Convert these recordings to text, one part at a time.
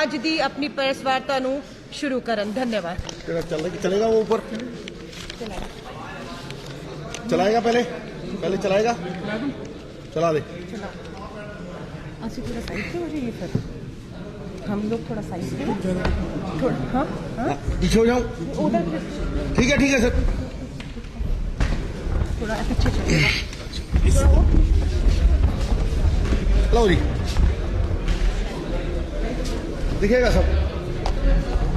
अज दी अपनी प्रेस वार्ता नूं शुरू करन। धन्यवाद। चलेगा वो ऊपर चलाएगा, पहले चलाएगा, चला दे। थोड़ा साइड पे हो जाइए फिर, हम लोग थोड़ा साइड पे थोड़ा। हाँ पीछे हो जाऊं? ठीक है सर, थोड़ा पीछे चलिए। लो जी, दिखेगा सब।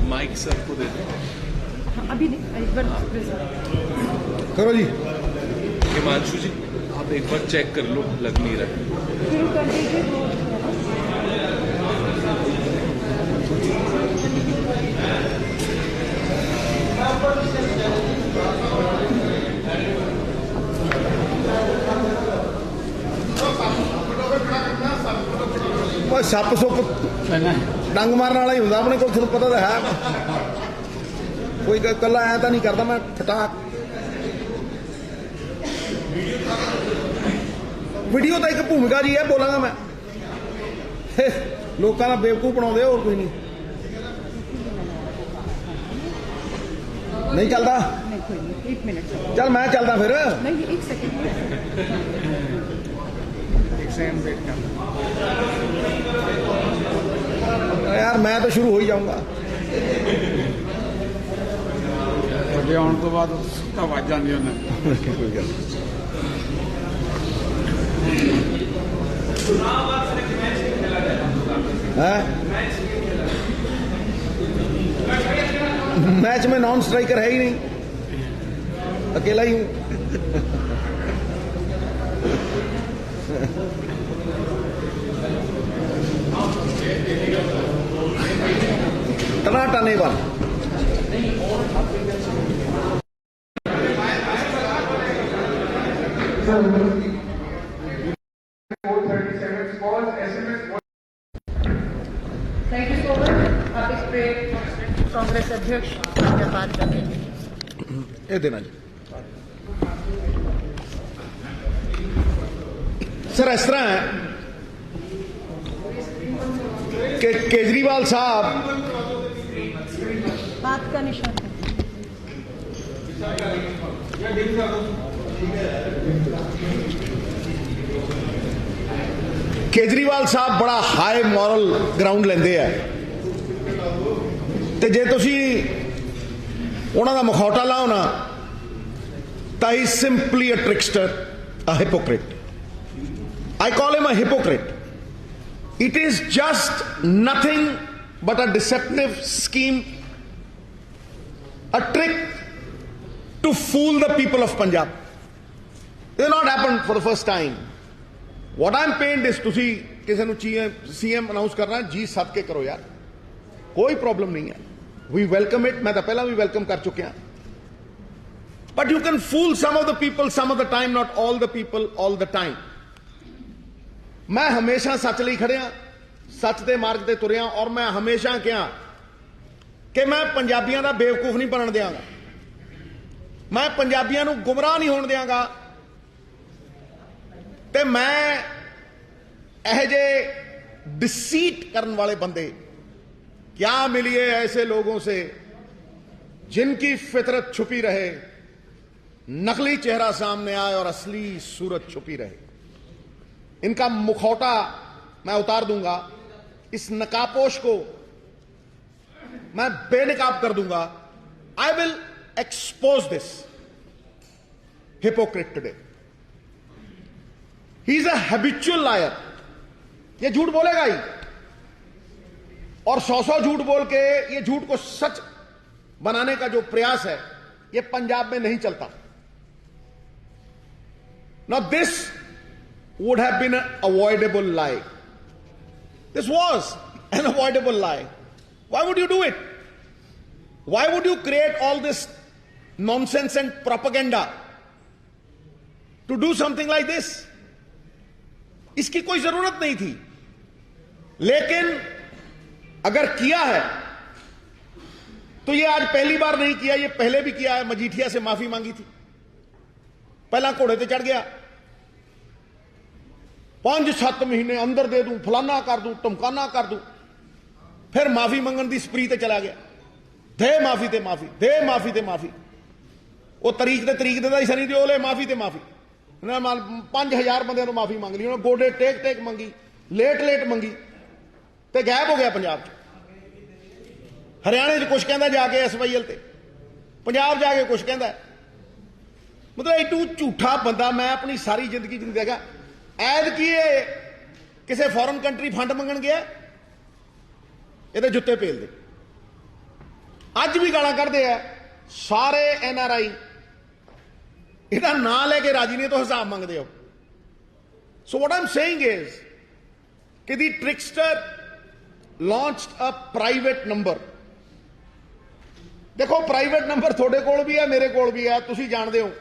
माइक सर को दे दो। अभी नहीं, एक बार करो जी। हिमांशु जी आप एक बार चेक कर लो, लग नहीं रहा है। शुरू कर दीजिए। सप सुप डंग मारने वाला ही होंगे अपने को, तुहानू पता तो है। कोई कला ऐ तो नहीं करता मैं फटाक। वीडियो तो एक भूमिका जी है, बोलांगा मैं। लोगों का बेवकूफ बनाते और कोई नहीं चलता। एक मिनट चल मैं चलता फिर। नहीं, एक सेकंड वेट कर। यार मैं तो शुरू हो ही जाऊंगा। अगे आने तो बाद आवाज आनी उन्हें। कोई गल मैच में नॉन स्ट्राइकर है ही नहीं, अकेला ही हूं। टनाटन एक बार। Thank you so much. आप इस पे कांग्रेस अध्यक्ष धन्यवाद रखेंगे। ये देना जी सर। इस तरह है कि केजरीवाल साहब बात का निशान है। केजरीवाल साहब बड़ा हाई मॉरल ग्राउंड लेंदे है, ते जे तुसी उन्हां दा मुखौटा लाओ ना तां ही simply a trickster, a hypocrite. I call him a hypocrite. It is just nothing but a deceptive scheme, a trick to fool the people of Punjab. It has not happened for the first time. What I'm pained is to see किसी ਨੂੰ CM announce करना है, जी सद के करो यार, कोई problem नहीं है। We welcome it, मैं तो पहला भी वेलकम कर चुके हैं। But you can fool some of the people some of the time, not all the people all the time. मैं हमेशा सच ਲਈ खड़िया, सच के मार्ग से तुरिया, और मैं हमेशा कहा कि मैं पंजाबियों का बेवकूफ नहीं बनन देंगा, मैं पंजाबियों को गुमराह नहीं होने देंगा, ते मैं यह जे डिसीट करने वाले बंदे क्या मिलिए ऐसे लोगों से जिनकी फितरत छुपी रहे, नकली चेहरा सामने आए और असली सूरत छुपी रहे। इनका मुखौटा मैं उतार दूंगा, इस नकाबपोश को मैं बेनकाब कर दूंगा। I will expose this hypocrite today. He is a habitual liar. ये झूठ बोलेगा ही, और 100 झूठ बोल के ये झूठ को सच बनाने का जो प्रयास है, ये पंजाब में नहीं चलता। Now this would have been an avoidable lie. This was an avoidable lie. Why would you do it? Why would you create all this nonsense and propaganda to do something like this? इसकी कोई जरूरत नहीं थी। लेकिन अगर किया है तो ये आज पहली बार नहीं किया, ये पहले भी किया है। मजीठिया से माफी मांगी थी, पहला घोड़े पे चढ़ गया, 5-7 महीने अंदर दे दूं, फलाना कर दूं, टमकाना कर दूं। ਫਿਰ ਮਾਫੀ ਮੰਗਣ ਦੀ ਸਪਰੀ ਤੇ ਚਲਾ ਗਿਆ, ਦੇ ਮਾਫੀ ਤੇ ਮਾਫੀ, ਦੇ ਮਾਫੀ ਤੇ ਮਾਫੀ। ਉਹ ਤਰੀਕ ਦੇ ਹੀ ਸਨੀ ਦਿਓਲ ਮਾਫੀ ਤੇ ਮਾਫੀ। 5000 ਬੰਦਿਆਂ ਨੂੰ ਮਾਫੀ ਮੰਗ ਲਈ, ਉਹਨੇ ਗੋਡੇ ਟੇਕ ਮੰਗੀ, ਲੇਟ ਮੰਗੀ, ਤੇ ਗਾਇਬ ਹੋ ਗਿਆ ਪੰਜਾਬ 'ਚ। ਹਰਿਆਣੇ 'ਚ ਕੁਛ ਕਹਿੰਦਾ ਜਾ ਕੇ SYL ਤੇ, ਪੰਜਾਬ ਜਾ ਕੇ ਕੁਛ ਕਹਿੰਦਾ। ਮਤਲਬ ਐਡੂ ਝੂਠਾ ਬੰਦਾ ਮੈਂ ਆਪਣੀ ਸਾਰੀ ਜ਼ਿੰਦਗੀ ਨਹੀਂ ਦੇਖਿਆ। ਐਦ ਕੀ ਇਹ ਕਿਸੇ ਫੋਰਨ ਕੰਟਰੀ ਫੰਡ ਮੰਗਣ ਗਿਆ, ਇਹਦੇ ਜੁੱਤੇ ਪੇਲਦੇ। ਅੱਜ ਵੀ ਗਾਲਾਂ ਕੱਢਦੇ ਆ ਸਾਰੇ NRI, ਇਹਦਾ ਨਾਂ ਲੈ ਕੇ ਰਾਜੀ ਨਹੀਂ, ਤੋਂ ਹਿਸਾਬ ਮੰਗਦੇ ਹੋ। ਸੋ ਵਾਟ ਆਮ ਸੇਇੰਗ ਇਜ਼ ਕਿ ਦੀ ਟ੍ਰਿਕਸਟਰ launched a private number। ਦੇਖੋ ਪ੍ਰਾਈਵੇਟ ਨੰਬਰ ਤੁਹਾਡੇ ਕੋਲ ਵੀ ਹੈ, ਮੇਰੇ ਕੋਲ ਵੀ ਹੈ। ਤੁਸੀਂ ਜਾਣਦੇ ਹੋ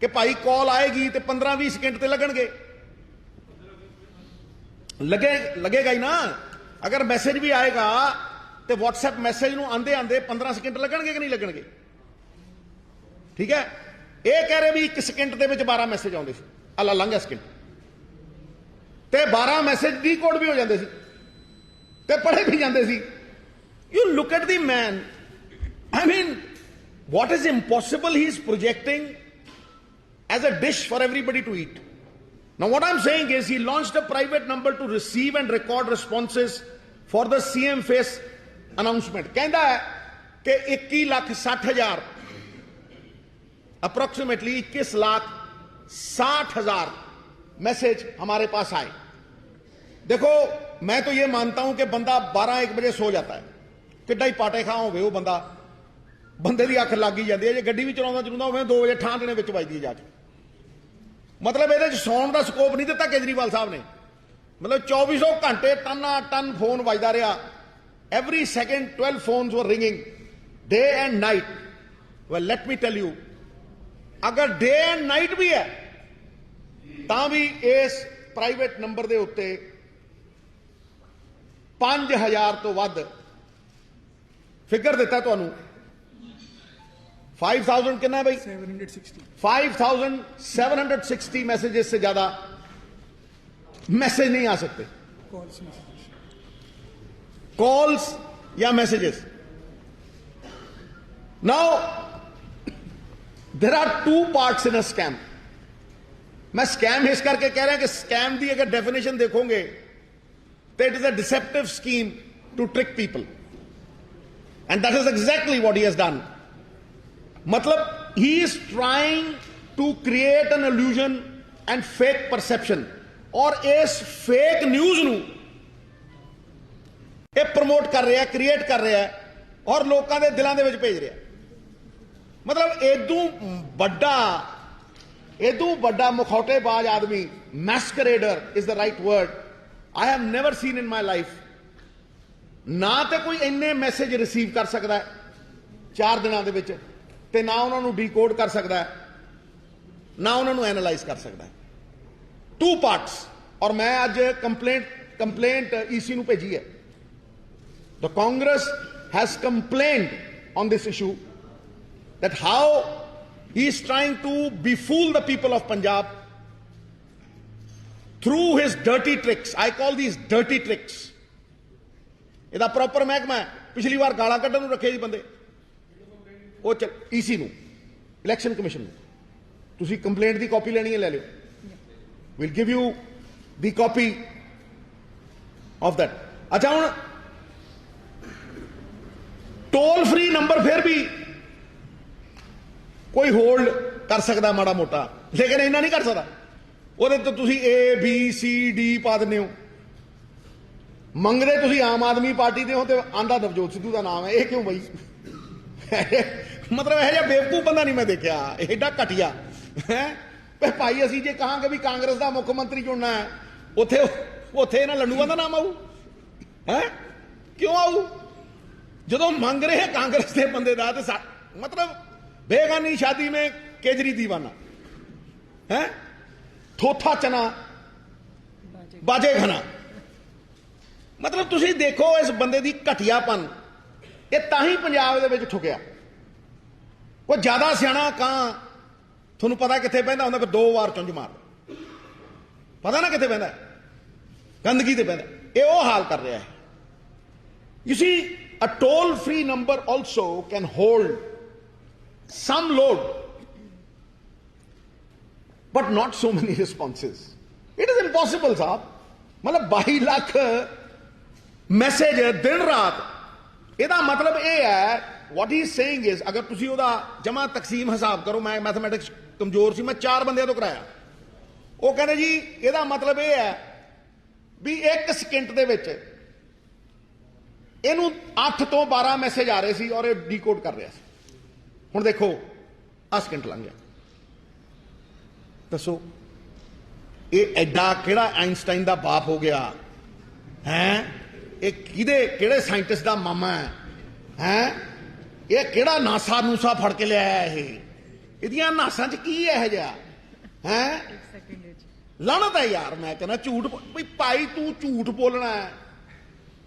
ਕਿ ਭਾਈ ਕਾਲ ਆਏਗੀ ਤੇ 15-20 ਸਕਿੰਟ ਤੇ ਲੱਗਣਗੇ, ਲੱਗੇਗਾ ਹੀ ਨਾ। ਅਗਰ ਮੈਸੇਜ ਵੀ ਆਏਗਾ ਤੇ WhatsApp ਮੈਸੇਜ ਨੂੰ ਆਂਦੇ 15 ਸਕਿੰਟ ਲੱਗਣਗੇ ਕਿ ਨਹੀਂ ਲੱਗਣਗੇ? ਠੀਕ ਹੈ। ਇਹ ਕਹਿ ਰਹੇ ਵੀ 1 ਸਕਿੰਟ ਦੇ ਵਿੱਚ 12 ਮੈਸੇਜ ਆਉਂਦੇ ਸੀ, ਅੱਲਾ ਲੰਘਿਆ ਸਕਿੰਟ ਤੇ 12 ਮੈਸੇਜ ਦੀ ਕੋਡ ਵੀ ਹੋ ਜਾਂਦੇ ਸੀ ਤੇ ਪੜ੍ਹੇ ਵੀ ਜਾਂਦੇ ਸੀ। You look at the man, I mean, what is impossible he is projecting as a dish for everybody to eat. Now what I'm saying is he launched a private number to receive and record responses for the CM face announcement। कहता है कि 21,60,000 approximately 21,60,000 message हमारे पास आए। देखो मैं तो ये मानता हूं कि बंदा 12-1 बजे सो जाता है, किड्डा ही पाटे खा होवे वो ਬੰਦੇ ਦੀ ਅੱਖ ਲੱਗ ਹੀ ਜਾਂਦੀ ਹੈ। ਜੇ ਗੱਡੀ ਵੀ ਚਲਾਉਂਦਾ ਹੋਵੇ 2 ਵਜੇ ਠਾਂ ਦੇਣੇ ਵਿੱਚ ਵੱਜਦੀ ਜਾ ਕੇ। ਮਤਲਬ ਇਹਦੇ 'ਚ ਸੌਣ ਦਾ ਸਕੋਪ ਨਹੀਂ ਦਿੱਤਾ ਕੇਜਰੀਵਾਲ ਸਾਹਿਬ ਨੇ। ਮਤਲਬ 2400 ਘੰਟੇ ਟਨ ਫੋਨ ਵੱਜਦਾ ਰਿਹਾ। ਐਵਰੀ ਸੈਕਿੰਡ 12 ਫੋਨਸ ਵਰ ringing day and night. Well let me tell you, ਅਗਰ ਡੇ ਐਂਡ ਨਾਈਟ ਵੀ ਹੈ ਤਾਂ ਵੀ ਇਸ ਪ੍ਰਾਈਵੇਟ ਨੰਬਰ ਦੇ ਉੱਤੇ 5000 ਤੋਂ ਵੱਧ ਫਿਗਰ ਦਿੱਤਾ ਤੁਹਾਨੂੰ। 5000 कितना है भाई? 5760 मैसेजेस से ज्यादा मैसेज नहीं आ सकते, कॉल्स या messages. Now there are 2 parts in a scam. मैं स्कैम इस करके कह रहा हूं कि स्कैम की अगर डेफिनेशन देखोगे तो it is a deceptive scheme to trick people, and that is exactly what he has done. मतलब he is trying to create an illusion and fake perception, और इस फेक न्यूज ਨੂੰ ਇਹ ਪ੍ਰਮੋਟ ਕਰ ਰਿਹਾ, ਕ੍ਰੀਏਟ ਕਰ ਰਿਹਾ और ਲੋਕਾਂ ਦੇ ਦਿਲਾਂ ਦੇ ਵਿੱਚ ਭੇਜ ਰਿਹਾ। ਮਤਲਬ ਇਦੋਂ ਵੱਡਾ ਮੁਖੌਟੇਬਾਜ਼ ਆਦਮੀ, masquerader is the right word, I have never seen in my life। ਨਾ ਤੇ ਕੋਈ ਇੰਨੇ ਮੈਸੇਜ ਰਿਸੀਵ ਕਰ ਸਕਦਾ ਹੈ 4 ਦਿਨਾਂ ਦੇ ਵਿੱਚ, ਤੇ ਨਾ ਉਹਨਾਂ ਨੂੰ ਡੀਕੋਡ ਕਰ ਸਕਦਾ ਹੈ, ਨਾ ਉਹਨਾਂ ਨੂੰ ਐਨਾਲਾਈਜ਼ ਕਰ ਸਕਦਾ ਹੈ। 2 ਪਾਰਟਸ। ਔਰ ਮੈਂ ਅੱਜ ਕੰਪਲੇਂਟ EC ਨੂੰ ਭੇਜੀ ਹੈ। The Congress has complained on this issue that how he is trying to befool the people of Punjab through his dirty tricks। I call these dirty tricks। ਇਹਦਾ ਪ੍ਰੋਪਰ ਮਹਿਕਮਾ ਹੈ। ਪਿਛਲੀ ਵਾਰ ਗਾਲਾਂ ਕੱਢਣ ਨੂੰ ਰੱਖੇ ਸੀ ਬੰਦੇ, ਉਹ EC ਨੂੰ, ਇਲੈਕਸ਼ਨ ਕਮਿਸ਼ਨ ਨੂੰ। ਤੁਸੀਂ ਕੰਪਲੇਂਟ ਦੀ ਕਾਪੀ ਲੈਣੀ ਹੈ, ਲੈ ਲਿਓ। Will give you the copy of that. ਅੱਛਾ, ਹੁਣ ਟੋਲ ਫ੍ਰੀ ਨੰਬਰ ਫਿਰ ਵੀ ਕੋਈ ਹੋਲਡ ਕਰ ਸਕਦਾ ਮਾੜਾ ਮੋਟਾ, ਲੇਕਿਨ ਇੰਨਾ ਨਹੀਂ ਕਰ ਸਕਦਾ। ਉਹਦੇ ਤੋਂ ਤੁਸੀਂ ABCD ਪਾ ਦਿੰਦੇ ਹੋ। ਮੰਗਦੇ ਤੁਸੀਂ ਆਮ ਆਦਮੀ ਪਾਰਟੀ ਦੇ ਹੋ ਤੇ ਆਂਦਾ ਨਵਜੋਤ ਸਿੱਧੂ ਦਾ ਨਾਮ ਹੈ। ਇਹ ਕਿਉਂ ਬਈ? मतलब यह जिहा बेवकूफ बंदा नहीं मैं देखा, एडा घटिया है। भाई असी जे कहांगे भी कांग्रेस का मुख्यमंत्री चुनना है, उत्थे इन्हां लंडूआं दा नाम आऊ है? क्यों आऊ? जदों मंग रहे हैं कांग्रेस के बंदे दा, मतलब बेगानी शादी में केजरी दीवाना है, थोथा चना बाजे खाना। मतलब तुसीं देखो इस बंदे दी घटियापन। ये ताही पंजाब दे विच ठुकिया। कोई ज्यादा सियाणा कां ਤੁਹਾਨੂੰ ਪਤਾ ਕਿੱਥੇ ਬਹਿੰਦਾ ਹੁੰਦਾ? ਕਿ 2 ਵਾਰ ਚੁੰਝ ਮਾਰਦਾ, ਪਤਾ ਨਾ ਕਿੱਥੇ ਬਹਿੰਦਾ? ਗੰਦਗੀ ਤੇ ਬਹਿੰਦਾ। ਇਹ ਉਹ ਹਾਲ ਕਰ ਰਿਹਾ ਹੈ। You see, a toll-free number also can hold some load, but not so many responses. It is impossible, साहब. मतलब 22 लाख मैसेज दिन रात. ਇਹਦਾ ਮਤਲਬ ਇਹ ਹੈ, what he is saying is, ਅਗਰ ਤੁਸੀਂ ਉਹਦਾ ਜਮਾ ਤਕਸੀਮ ਹਿਸਾਬ ਕਰੋ, ਮੈਂ ਮੈਥਮੈਟਿਕਸ ਕਮਜ਼ੋਰ ਸੀ, ਮੈਂ 4 ਬੰਦਿਆਂ ਤੋਂ ਕਰਾਇਆ. ਉਹ ਕਹਿੰਦੇ ਜੀ ਇਹਦਾ ਮਤਲਬ ਇਹ ਹੈ ਵੀ 1 ਸਕਿੰਟ ਦੇ ਵਿੱਚ ਇਹਨੂੰ 8 ਤੋਂ 12 ਮੈਸੇਜ ਆ ਰਹੇ ਸੀ ਔਰ ਇਹ ਡੀਕੋਡ ਕਰ ਰਿਹਾ ਸੀ. ਹੁਣ ਦੇਖੋ ਆ ਸਕਿੰਟ ਲੰਘ ਗਿਆ. ਦੱਸੋ ਇਹ ਐਡਾ ਕਿਹੜਾ ਆਇਨਸਟਾਈਨ ਦਾ ਬਾਪ ਹੋ ਗਿਆ ਹੈ? ਇਹ ਕਿਹੜੇ ਸਾਇੰਟਿਸਟ ਦਾ ਮਾਮਾ ਹੈ? ਇਹ ਕਿਹੜਾ ਨਾਸਾ ਨੂਸਾ ਫੜ ਕੇ ਲਿਆਇਆ? ਇਹਦੀਆਂ ਨਾਸਾਂ 'ਚ ਕੀ ਇਹੋ ਜਿਹਾ ਹੈ? ਲਾਹਨਤ ਹੈ ਯਾਰ. ਮੈਂ ਕਹਿੰਦਾ ਝੂਠ ਵੀ ਭਾਈ ਤੂੰ ਝੂਠ ਬੋਲਣਾ ਹੈ,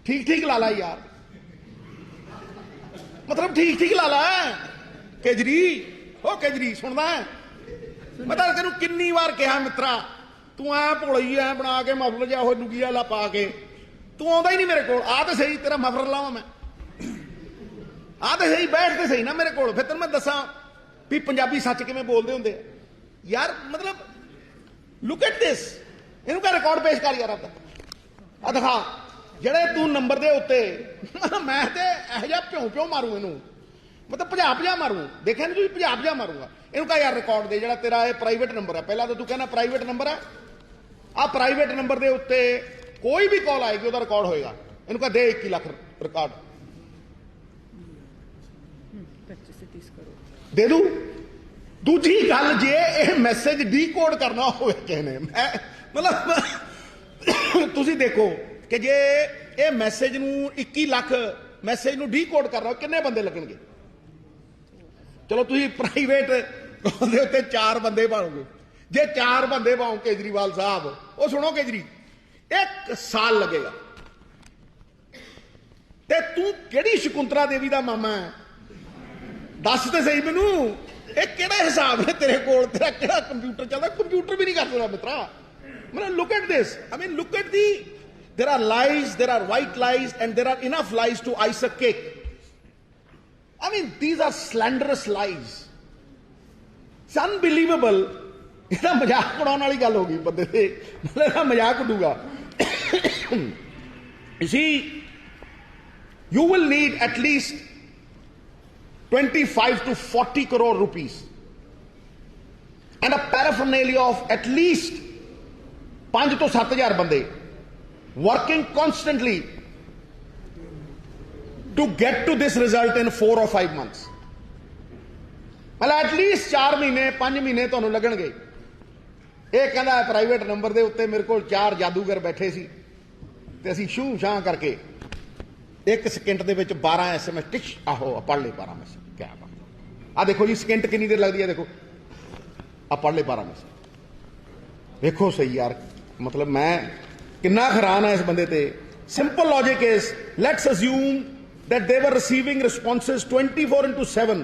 ਠੀਕ ਠੀਕ ਲਾ ਲਾ ਯਾਰ. ਮਤਲਬ ਠੀਕ ਠੀਕ ਲਾ ਲਾ. ਕੇਜਰੀ ਉਹ ਕੇਜਰੀ ਸੁਣਦਾ? ਮੈਂ ਤਾਂ ਤੈਨੂੰ ਕਿੰਨੀ ਵਾਰ ਕਿਹਾ ਮਿੱਤਰਾ, ਤੂੰ ਐ ਭੋਲੀ ਐ ਬਣਾ ਕੇ ਮਫਲਰ ਜਿਹਾ ਉਹ ਲੁਕੀ ਵਾਲਾ ਪਾ ਕੇ ਤੂੰ ਆਉਂਦਾ ਹੀ ਨਹੀਂ ਮੇਰੇ ਕੋਲ. ਆ ਤਾਂ ਸਹੀ ਤੇਰਾ ਮਫਲਰ ਲਾਵਾਂ ਮੈਂ, ਆ ਤਾਂ ਸਹੀ ਬੈਠ ਤੇ ਸਹੀ ਨਾ ਮੇਰੇ ਕੋਲ. ਫਿਰ ਤੈਨੂੰ ਮੈਂ ਦੱਸਾਂ ਵੀ ਪੰਜਾਬੀ ਸੱਚ ਕਿਵੇਂ ਬੋਲਦੇ ਹੁੰਦੇ ਆ ਯਾਰ. ਮਤਲਬ ਲੁੱਕ ਐਟ ਦਿਸ. ਇਹਨੂੰ ਕਹ ਰਿਕਾਰਡ ਪੇਸ਼ ਕਰ ਯਾਰ ਆਪਦਾ. ਆ ਦਿਖਾ ਜਿਹੜੇ ਤੂੰ ਨੰਬਰ ਦੇ ਉੱਤੇ. ਮੈਂ ਤੇ ਇਹੋ ਜਿਹਾ ਭਿਉਂ ਮਾਰੂ ਇਹਨੂੰ, ਮਤਲਬ ਭਜਾ ਮਾਰੂ. ਦੇਖਿਆ ਨੀ ਤੁਸੀਂ, ਭਜਾ ਮਾਰੂਗਾ ਇਹਨੂੰ. ਕਹ ਯਾਰ ਰਿਕਾਰਡ ਦੇ ਜਿਹੜਾ ਤੇਰਾ ਇਹ ਪ੍ਰਾਈਵੇਟ ਨੰਬਰ ਹੈ. ਪਹਿਲਾਂ ਤਾਂ ਤੂੰ ਕਹਿੰਦਾ ਪ੍ਰਾਈਵੇਟ ਨੰਬਰ ਹੈ. ਆ ਪ੍ਰਾਈਵੇਟ ਨੰਬਰ ਦੇ ਉੱਤੇ ਕੋਈ ਵੀ ਕਾਲ ਆਏਗੀ ਉਹਦਾ ਰਿਕਾਰਡ ਹੋਏਗਾ. ਇਹਨੂੰ ਕਹ ਦੇ 21 ਲੱਖ ਰਿਕਾਰਡ 25 से 30 करोड़ ਦੇ ਦੂ. ਦੂਜੀ ਗੱਲ, ਜੇ ਇਹ ਮੈਸੇਜ ਡੀਕੋਡ ਕਰਨਾ ਹੋਵੇ ਕਿਸੇ ਨੇ, ਮਤਲਬ ਤੁਸੀਂ ਦੇਖੋ ਕਿ ਜੇ ਇਹ ਮੈਸੇਜ ਨੂੰ 21 ਲੱਖ ਮੈਸੇਜ ਨੂੰ ਡੀਕੋਡ ਕਰਨਾ ਕਿੰਨੇ ਬੰਦੇ ਲੱਗਣਗੇ? ਚਲੋ ਤੁਸੀਂ ਪ੍ਰਾਈਵੇਟ ਦੇ ਉੱਤੇ 4 ਬੰਦੇ ਪਾਓਗੇ. ਜੇ 4 ਬੰਦੇ ਪਾਓ ਕੇਜਰੀਵਾਲ ਸਾਹਿਬ, ਉਹ ਸੁਣੋ ਕੇਜਰੀ, 1 ਸਾਲ ਲੱਗੇਗਾ. ਤੇ ਤੂੰ ਕਿਹੜੀ ਸ਼ਕੁੰਤਲਾ ਦੇਵੀ ਦਾ ਮਾਮਾ ਹੈ? ਦੱਸ ਤੇ ਸਹੀ ਮੈਨੂੰ. ਇਹ ਕਿਹੜਾ ਹਿਸਾਬ ਹੈ ਤੇਰੇ ਕੋਲ? ਤੇਰਾ ਕਿਹੜਾ ਕੰਪਿਊਟਰ ਚੱਲਦਾ? ਕੰਪਿਊਟਰ ਵੀ ਨਹੀਂ ਕਰ ਸਕਦਾ ਮਿੱਤਰਾ. ਮਤਲਬ look at this. I mean look at the, there are lies, there are white lies, and there are enough lies to ice a cake. I mean, these are slanderous lies. It's unbelievable. ਇਹਦਾ ਮਜ਼ਾਕ ਉਡਾਉਣ ਵਾਲੀ ਗੱਲ ਹੋ ਗਈ ਬੰਦੇ ਤੇ. ਮਤਲਬ ਇਹਦਾ ਮਜ਼ਾਕ ਉਡੂਗਾ. You see, you will need at least 25 to 40 crore rupees and a paraphernalia of at least 5 to 7,000 ਬੰਦੇ working constantly to get to this result in 4 or 5 months. ਮਤਲਬ at least 4 ਮਹੀਨੇ 5 ਮਹੀਨੇ ਤੁਹਾਨੂੰ ਲੱਗਣਗੇ. ਇਹ ਕਹਿੰਦਾ ਪ੍ਰਾਈਵੇਟ ਨੰਬਰ ਦੇ ਉੱਤੇ ਮੇਰੇ ਕੋਲ 4 ਜਾਦੂਗਰ ਬੈਠੇ ਸੀ ਤੇ ਅਸੀਂ ਸ਼ੂ ਸ਼ਾਂ ਕਰਕੇ 1 ਸਕਿੰਟ ਦੇ ਵਿੱਚ 12 SMS ਟਿਸ਼. ਆਹੋ ਪੜ੍ਹ ਲੈ 12 ਮੈਸੇਜ. ਕਿਆ ਬਾਤ. ਆ ਦੇਖੋ ਜੀ ਸਕਿੰਟ ਕਿੰਨੀ ਦੇਰ ਲੱਗਦੀ ਹੈ. ਦੇਖੋ ਆ ਪੜ੍ਹ ਲੈ 12 ਮੈਸੇਜ. ਵੇਖੋ ਸਹੀ ਯਾਰ. ਮਤਲਬ ਮੈਂ ਕਿੰਨਾ ਹੈਰਾਨ ਹੈ ਇਸ ਬੰਦੇ ਤੇ. Simple logic is, let's assume that they were receiving responses 24/7,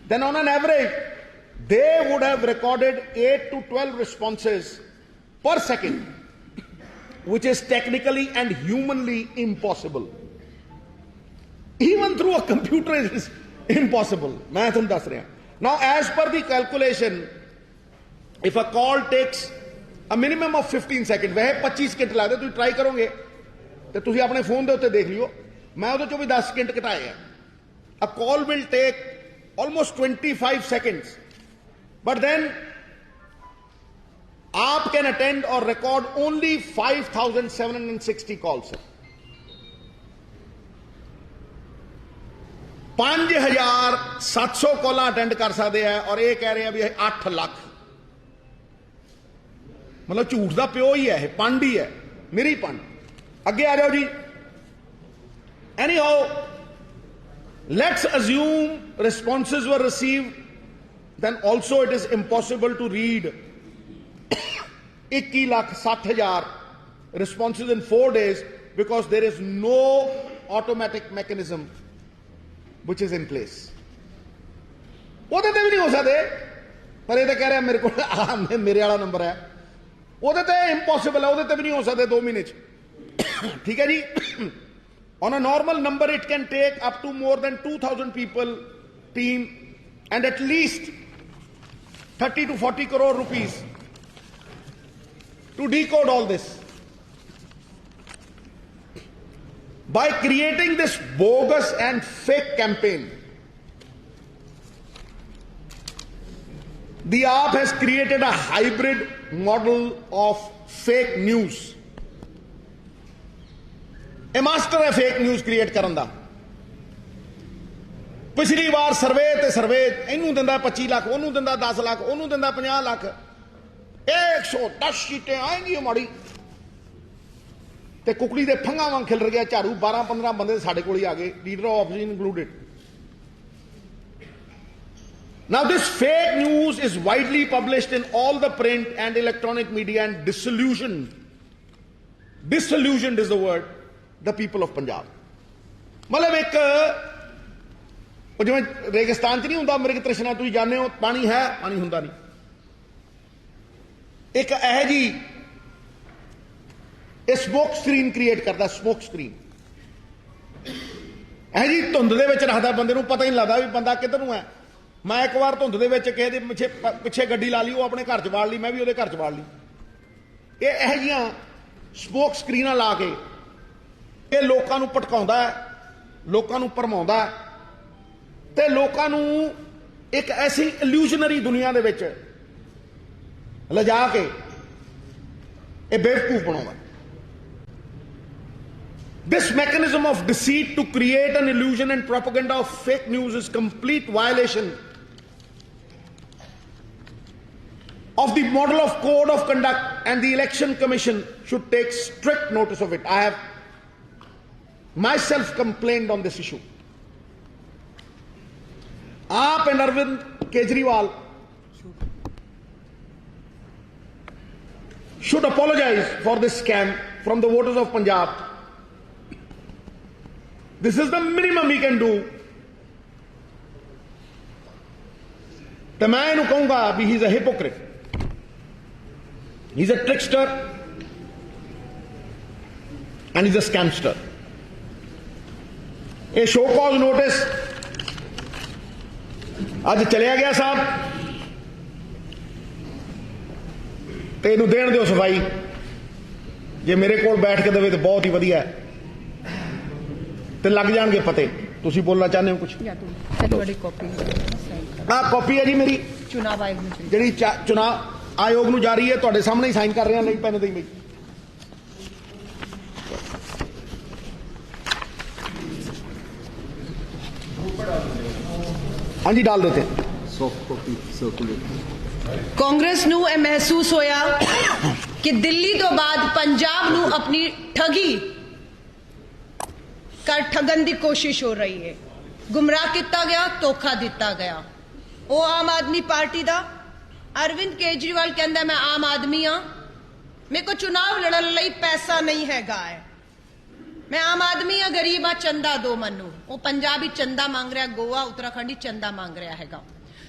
then on an average they would have recorded 8 to 12 responses per second, which is technically and humanly impossible. Even through a computer it is impossible. मैं तुम दस रहा. Now as per the calculation, if a call takes a minimum of 15 seconds, वह 25 second लगते. तुम try करोगे तो तुम अपने फोन के उत्ते देख लियो. मैं वो चो भी 10 सेकंड घटाए. A call will take almost 25 seconds, but then आप can attend or record only 5,760 calls. 5,700 call attend कर सकते हैं और ये कह रहे हैं भी 8 लाख. मतलब झूठ का प्यो ही है, पंड ही है, मेरी पंड. अगे आ जाओ जी. Anyhow, let's assume responses were received, then also it is impossible to read 21,60,000 responses in 4 days because there is no automatic mechanism which is in place. ਉਹਦੇ ਤੇ ਵੀ ਨਹੀਂ ਹੋ ਸਕਦੇ. ਪਰ ਇਹ ਤਾਂ ਕਹਿ ਰਿਹਾ ਮੇਰੇ ਕੋਲ ਮੇਰੇ ਵਾਲਾ ਨੰਬਰ ਹੈ. ਉਹਦੇ ਤੇ ਇੰਪੋਸੀਬਲ ਹੈ. ਉਹਦੇ ਤੇ ਵੀ ਨਹੀਂ ਹੋ ਸਕਦੇ 2 ਮਹੀਨੇ 'ਚ. ਠੀਕ ਹੈ ਜੀ. On a normal number, it can take up to more than 2,000 people team and at least 30 to 40 crore rupees to decode all this. By creating this bogus and fake campaign, the AAP has created a hybrid model of fake news. ਇਹ master ਹੈ fake news create ਕਰਨ ਦਾ। ਪਿਛਲੀ ਵਾਰ survey ਇਹਨੂੰ ਦਿੰਦਾ 25 ਲੱਖ, ਉਹਨੂੰ ਦਿੰਦਾ 10 ਲੱਖ, ਉਹਨੂੰ ਦਿੰਦਾ 50 ਲੱਖ। 110 ਸੀਟਾਂ ਆਏਗੀ ਹਮਾਰੀ ਤੇ ਕੁਕੜੀ ਦੇ ਫੰਗਾ ਵਾਂਗ ਖਿਲ ਰਿਹਾ ਝਾੜੂ। 12-15 ਬੰਦੇ ਸਾਡੇ ਕੋਲ ਹੀ ਆ ਗਏ, leader of opposition included. Now this fake news is widely published in all the print and electronic media and disillusioned is the word, the people of Punjab. मतलब एक जिवें रेगिस्तान च नहीं हुंदा मृग तृष्णा, तुसीं जाणदे हो, पानी है पानी हुंदा नहीं। एक यह जी स्मोक स्क्रीन क्रिएट करता, स्मोक स्क्रीन यह जी धुंद दे विच रखदा, बंदे नूं पता ही नहीं लगदा भी बंदा किधर नूं है। मैं एक बार धुंद दे विच किसे दे पिछे गड्डी ला ली, वो अपने घर च वाड़ ली, मैं भी उहदे घर च वाड़ ली। यह जिहियां स्मोक स्क्रीनां ला के ਇਹ ਲੋਕਾਂ ਨੂੰ ਭਟਕਾਉਂਦਾ ਹੈ, ਲੋਕਾਂ ਨੂੰ ਭਰਮਾਉਂਦਾ ਹੈ ਤੇ ਲੋਕਾਂ ਨੂੰ ਇੱਕ ਐਸੀ ਇਲੂਜ਼ਨਰੀ ਦੁਨੀਆ ਦੇ ਵਿੱਚ ਲਿਜਾ ਕੇ ਇਹ ਬੇਵਕੂਫ ਬਣਾਉਂਦਾ। This mechanism of deceit to create an illusion and propaganda of fake news is complete violation of the model of code of conduct, and the Election Commission should take strict notice of it. I have myself complained on this issue. AAP and Arvind Kejriwal should apologize for this scam from the voters of Punjab. This is the minimum he can do. तो मैं इन्हू कहूंगा भी he is a hypocrite, he is a trickster and he is a scamster. ये show cause notice अज चलिया गया साहब, तो इनू देण दिओ सफाई। जे मेरे कोल बैठ के देवे तो बहुत ही वधिया है, तो लग जाएंगे पते। तुसीं बोलना चाहते हो कुछ? कॉपी है जी मेरी चुनाव आयोग जी, चुनाव आयोग नूं जारी है, तुहाडे सामने ही साइन कर रहे हैं। नहीं पैन दी मेरी हाँ जी, डाल देते सॉफ्ट कॉपी सर्कुलेट। कांग्रेस नूं यह महसूस होया कि दिल्ली तो बाद पंजाब नूं अपनी ठगी कर ठगन की कोशिश हो रही है। गुमराह किया गया, धोखा दिता गया। वो आम आदमी पार्टी का अरविंद केजरीवाल कहता मैं आम आदमी हाँ, मेरे को चुनाव लड़न लई पैसा नहीं हैगा है, मैं आम आदमी हाँ, गरीब हाँ, चंदा दो मनु। वो पंजाबी चंदा मांग रहा, गोवा उत्तराखंडी चंदा मांग रहा हैगा।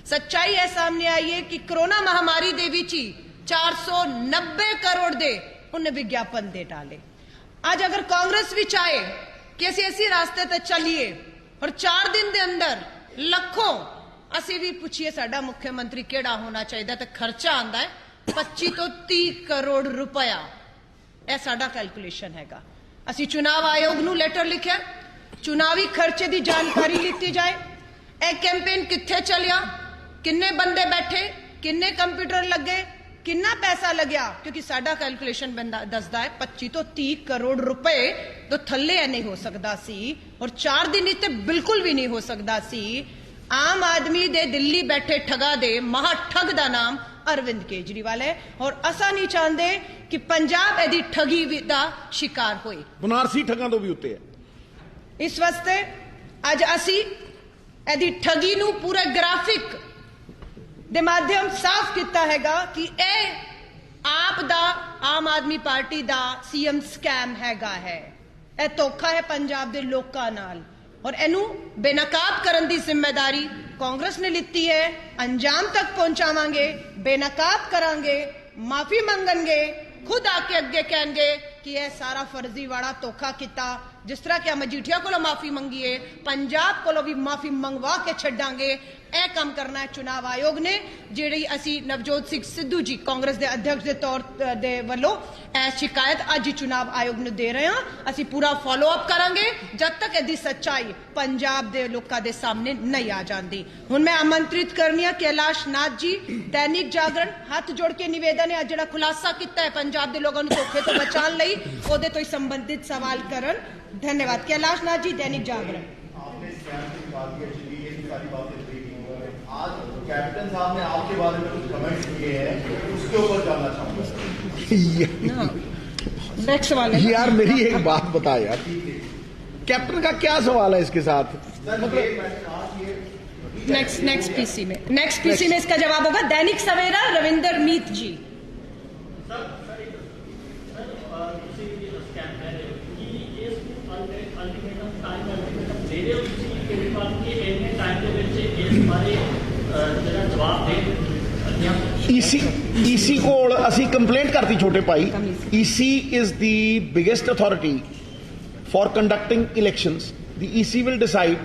सच्चाई है सामने आई है कि कोरोना महामारी दे विच ही 490 करोड़ दे उन्हें विज्ञापन दे डाले। आज अगर कांग्रेस भी चाहे कि ऐसे रास्ते ते चलिए और 4 दिन दे अंदर लखों असी भी पूछिए साडा मुख्यमंत्री केड़ा होना चाहिए, तो खर्चा आंदा है 25 तो 30 करोड़ रुपया। यह साडा कैलकुलेशन हैगा। असी चुनाव आयोग नूं लेटर लिखिया, चुनावी खर्चे की जानकारी लीती जाए। यह कैंपेन कित्थे चलिया, किन्ने बंदे बैठे, किन्ने कंप्यूटर लगे, किन्ना पैसा लग्या, क्योंकि साडा कैलकुलेशन दसदा है 25 तो 30 करोड़ रुपए तो थल्ले नहीं हो सकता सी, और 4 दिन इत्ते बिल्कुल भी नहीं हो सकता सी। आम आदमी दे दिल्ली बैठे ठगा दे महाठग दा नाम अरविंद केजरीवाल है, और असा नहीं चाहते कि पंजाब एदी ठगी दा शिकार होए। बनारसी ठगां तो भी उत्ते है। इस वास्ते अज असी एदी ठगी नूं पूरा ग्राफिक दे माध्यम साफ किया हैगा कि आप दा आम आदमी पार्टी दा सीएम स्कैम हैगा है। यह धोखा है पंजाब दे लोकां नाल, और इनू बेनकाब करन दी जिम्मेदारी कांग्रेस ने लिती है। अंजाम तक पहुंचावांगे, बेनकाब करांगे, माफी मंगणगे, खुद आके अगे कहेंगे कि यह सारा फर्जी वाला धोखा किता, जिस तरह कि मजीठिया को माफी मंगी है, पंजाब को भी माफी मंगवा के छड्डांगे। ਇਹ ਕੰਮ ਕਰਨਾ ਹੈ ਚੁਣਾਵ ਆਯੋਗ ਨੇ, ਜਿਹੜੀ ਅਸੀਂ ਨਵਜੋਤ ਸਿੰਘ ਸਿੱਧੂ ਜੀ ਕਾਂਗਰਸ ਦੇ ਅਧਿਕਸ਼ ਦੇ ਤੌਰ ਦੇ ਵੱਲੋਂ ਇਹ ਸ਼ਿਕਾਇਤ ਅੱਜ ਚੁਣਾਵ ਆਯੋਗ ਨੂੰ ਦੇ ਰਹੇ ਹਾਂ। ਅਸੀਂ ਪੂਰਾ ਫਾਲੋ ਅਪ ਕਰਾਂਗੇ ਜਦ ਤੱਕ ਇਹਦੀ ਸੱਚਾਈ ਪੰਜਾਬ ਦੇ ਲੋਕਾਂ ਦੇ ਸਾਹਮਣੇ ਨਹੀਂ ਆ ਜਾਂਦੀ। ਹੁਣ ਮੈਂ ਆਮੰਤਰਿਤ ਕਰਨੀ ਆ ਕੈਲਾਸ਼ ਨਾਥ ਜੀ, ਦੈਨਿਕ ਜਾਗਰਣ, ਹੱਥ ਜੋੜ ਕੇ ਨਿਵੇਦਨ ਹੈ ਜਿਹੜਾ ਖੁਲਾਸਾ ਕੀਤਾ ਹੈ ਪੰਜਾਬ ਦੇ ਲੋਕਾਂ ਨੂੰ ਧੋਖੇ ਤੋਂ ਬਚਾਉਣ ਲਈ, ਉਹਦੇ ਤੋਂ ਹੀ ਸੰਬੰਧਿਤ ਸਵਾਲ ਕਰਨ। ਧੰਨਵਾਦ। कैलाश नाथ जी, दैनिक जागरण। आज कैप्टन साहब ने आपके बारे में कुछ कमेंट्स किए हैं, उसके ऊपर जानना चाहूंगा। नेक्स्ट सवाल है यार मेरी एक बात बता यार, कैप्टन का क्या सवाल है इसके साथ? नेक्स्ट पीसी में इसका जवाब होगा दैनिक सवेरा, रविंदर मीत जी। ईसी ਕੋਲ ਅਸੀਂ ਕੰਪਲੇਂਟ ਕਰਤੀ ਛੋਟੇ ਭਾਈ। EC is the biggest authority for conducting elections. The EC will decide।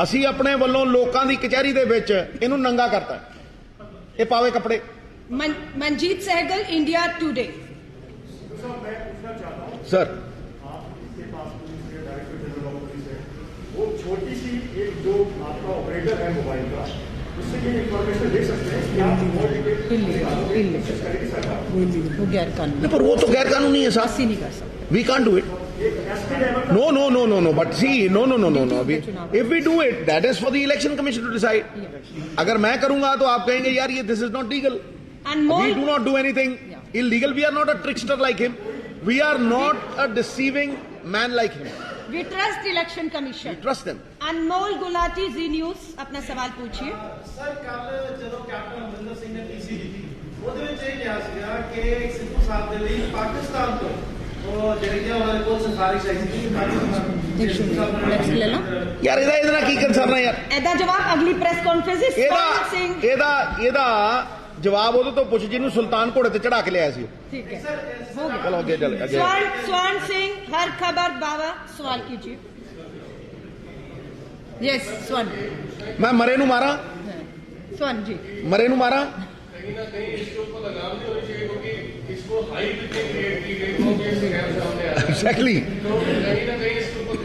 ਅਸੀਂ ਆਪਣੇ ਵੱਲੋਂ ਲੋਕਾਂ ਦੀ ਕਚਹਿਰੀ ਦੇ ਵਿੱਚ ਇਹਨੂੰ ਨੰਗਾ ਕਰਤਾ, ਇਹ ਪਾਵੇ ਕੱਪੜੇ। Manjeet Sehgal, India Today. Sir वो छोटी सी एक जो आपका ऑपरेटर है मोबाइल का, उससे ये इंफॉर्मेशन ले सकते हैं कि आप वो गैर कानूनी, पर वो तो गैर कानूनी है साहब, नहीं कर सकते। we can't do it। No, but see, no, if we do it, that is for the election commission to decide। अगर मैं करूंगा तो आप कहेंगे यार ये this is not legal। We do not do anything illegal। We are not a trickster like him। We are not a deceiving man like him। We trust election commission। We trust them। Anmol Gulati, Zee News, अपना सवाल पूछिए। Sir कल जो captain Amarinder Singh ने PC दी ਉਹਦੇ ਵਿੱਚ ਇਹ ਕਿਹਾ ਸੀਗਾ ਕਿ ਸਿੱਧੂ ਸਾਹਿਬ ਦੇ ਲਈ ਪਾਕਿਸਤਾਨ ਤੋਂ ਉਹ ਜਿਹੜੀਆਂ ਉਹਨਾਂ ਕੋਲ ਸਿਫਾਰਿਸ਼ ਆਈ ਸੀ ਕਿ ਪਾਕਿਸਤਾਨ नेक्स्ट ले लो यार ਇਹਦਾ ਕੀ ਕੰਸਰਨ ਹੈ ਯਾਰ? ਇਹਦਾ ਜਵਾਬ ਅਗਲੀ ਪ੍ਰੈਸ ਕਾਨਫਰੰਸ ਵਿੱਚ ਇਹਦਾ ਜਵਾਬ ਉਹਦੇ ਤੋਂ ਪੁੱਛ ਜਿਹਨੂੰ ਸੁਲਤਾਨ ਘੋੜੇ ਤੇ ਚੜਾ ਕੇ ਲਿਆਇਆ ਸੀ। ठीक है, चलो आगे चल आगे। स्वर्ण सिंह, हर खबर बाबा, सवाल कीजिए। यस स्वर्ण। मैं मरे नू मारा, स्वर्ण जी, मरे नू मारा। कहीं ना कहीं इसके ऊपर लगाम नहीं होनी चाहिए, क्योंकि इसको हाइप इतनी क्रिएट की गई हो कि इसके गैर सामने आ रहा है। एग्जैक्टली। तो कहीं ना कहीं इसके ऊपर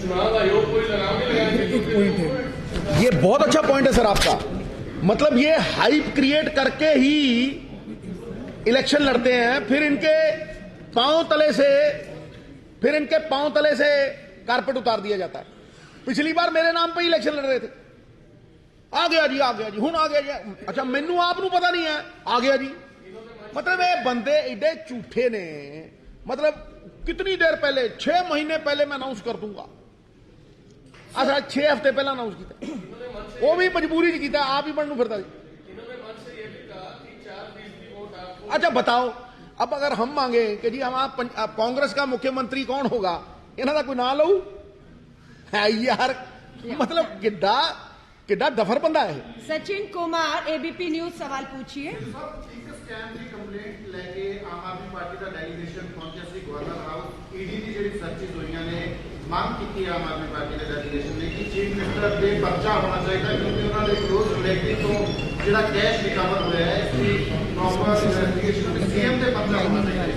चुनाव आयोग कोई लगाम नहीं लगाया चाहिए। ये बहुत अच्छा पॉइंट है सर आपका। मतलब ये हाइप क्रिएट करके ही इलेक्शन लड़ते हैं, फिर इनके पांव तले से कारपेट उतार दिया जाता है। पिछली बार मेरे नाम पे इलेक्शन लड़ रहे थे, आ गया जी हूं आ गया जी। अच्छा मैनू आप नू पता नहीं है, आ गया जी। मतलब ये बंदे एडे झूठे ने। मतलब कितनी देर पहले, 6 महीने पहले मैं अनाउंस कर दूंगा। अच्छा 6 हफ्ते पहले अनाउंस किया, वो भी मजबूरी च किया, आप ही बनू फिरता जी। अच्छा बताओ, अब अगर हम मांगे कि जी हम आप कांग्रेस का मुख्यमंत्री कौन होगा, इन्हों का कोई ना लो है यार। मतलब किड्डा दफर बंदा है। सचिन कुमार, एबीपी न्यूज, सवाल पूछिए। स्कैम की कंप्लेंट लेके आम आदमी पार्टी का डेलीगेशन पहुंचा सी गवर्नर हाउस। ईडी की जी सर्चिज हुई ने मांग की आम आदमी पार्टी के डेलीगेशन ने कि चीफ मिनिस्टर पे पर्चा होना चाहिए, क्योंकि उन्होंने क्लोज रिलेटिव तो जो कैश रिकवर हुआ है इसकी प्रॉपर इन्वेस्टिगेशन सीएम से पर्चा होना चाहिए।